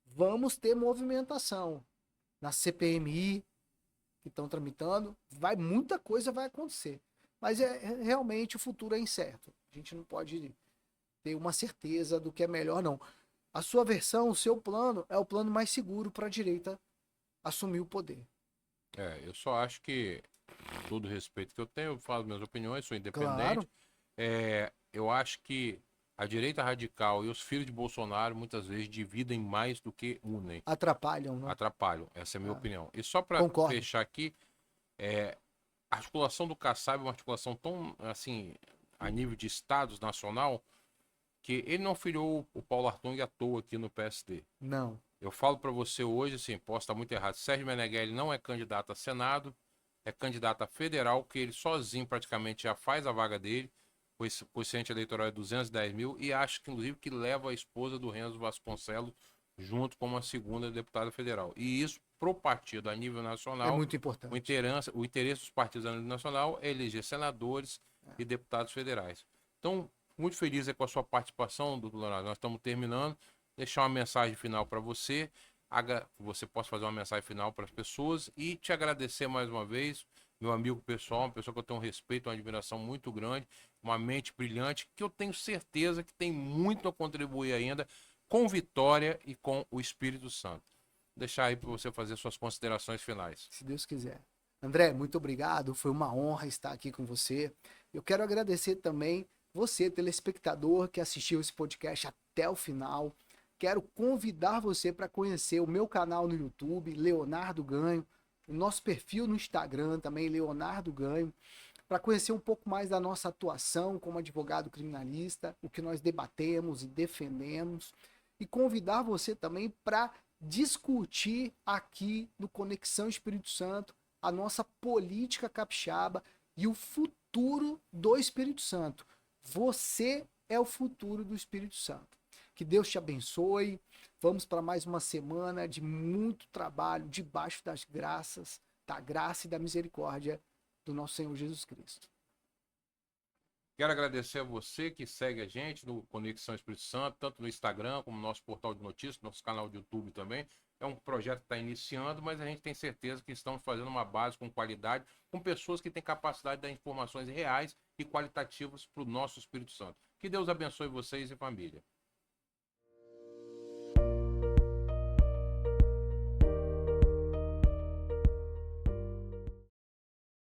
Vamos ter movimentação na CPMI que estão tramitando. Muita coisa vai acontecer. Mas realmente o futuro é incerto. A gente não pode ter uma certeza do que é melhor, não. A sua versão, o seu plano, é o plano mais seguro para a direita assumir o poder.
Eu só acho que, com todo o respeito que eu tenho, eu falo minhas opiniões, sou independente.
Claro.
Eu acho que a direita radical e os filhos de Bolsonaro muitas vezes dividem mais do que unem.
Atrapalham, né?
Atrapalham, essa é a minha opinião. E só para
Concordo.
fechar aqui, a articulação do Kassab é uma articulação tão, assim, a nível de estados nacional, que ele não filiou o Paulo Artung à toa aqui no PSD.
Não.
Eu falo para você hoje, assim, posso estar muito errado, Sérgio Meneghelli não é candidato a Senado, é candidato a federal, que ele sozinho praticamente já faz a vaga dele, o coeficiente eleitoral é 210 mil, e acho que inclusive que leva a esposa do Renzo Vasconcelos junto com uma segunda deputada federal. E isso, pro partido a nível nacional,
É muito importante.
o interesse dos partidos a nível nacional é eleger senadores e deputados federais. Então, muito feliz com a sua participação, doutor Leonardo. Nós estamos terminando. Deixar uma mensagem final para você. Você possa fazer uma mensagem final para as pessoas e te agradecer mais uma vez, meu amigo pessoal, uma pessoa que eu tenho um respeito, uma admiração muito grande, uma mente brilhante, que eu tenho certeza que tem muito a contribuir ainda com Vitória e com o Espírito Santo. Deixar aí para você fazer suas considerações finais.
Se Deus quiser. André, muito obrigado. Foi uma honra estar aqui com você. Eu quero agradecer também você, telespectador, que assistiu esse podcast até o final. Quero convidar você para conhecer o meu canal no YouTube, Leonardo Ganho, o nosso perfil no Instagram também, Leonardo Ganho, para conhecer um pouco mais da nossa atuação como advogado criminalista, o que nós debatemos e defendemos, e convidar você também para discutir aqui no Conexão Espírito Santo a nossa política capixaba e o futuro do Espírito Santo. Você é o futuro do Espírito Santo. Que Deus te abençoe. Vamos para mais uma semana de muito trabalho debaixo das graças, da graça e da misericórdia do nosso Senhor Jesus Cristo.
Quero agradecer a você que segue a gente no Conexão Espírito Santo, tanto no Instagram como no nosso portal de notícias, nosso canal de YouTube também. É um projeto que está iniciando, mas a gente tem certeza que estamos fazendo uma base com qualidade, com pessoas que têm capacidade de dar informações reais e qualitativas para o nosso Espírito Santo. Que Deus abençoe vocês e família.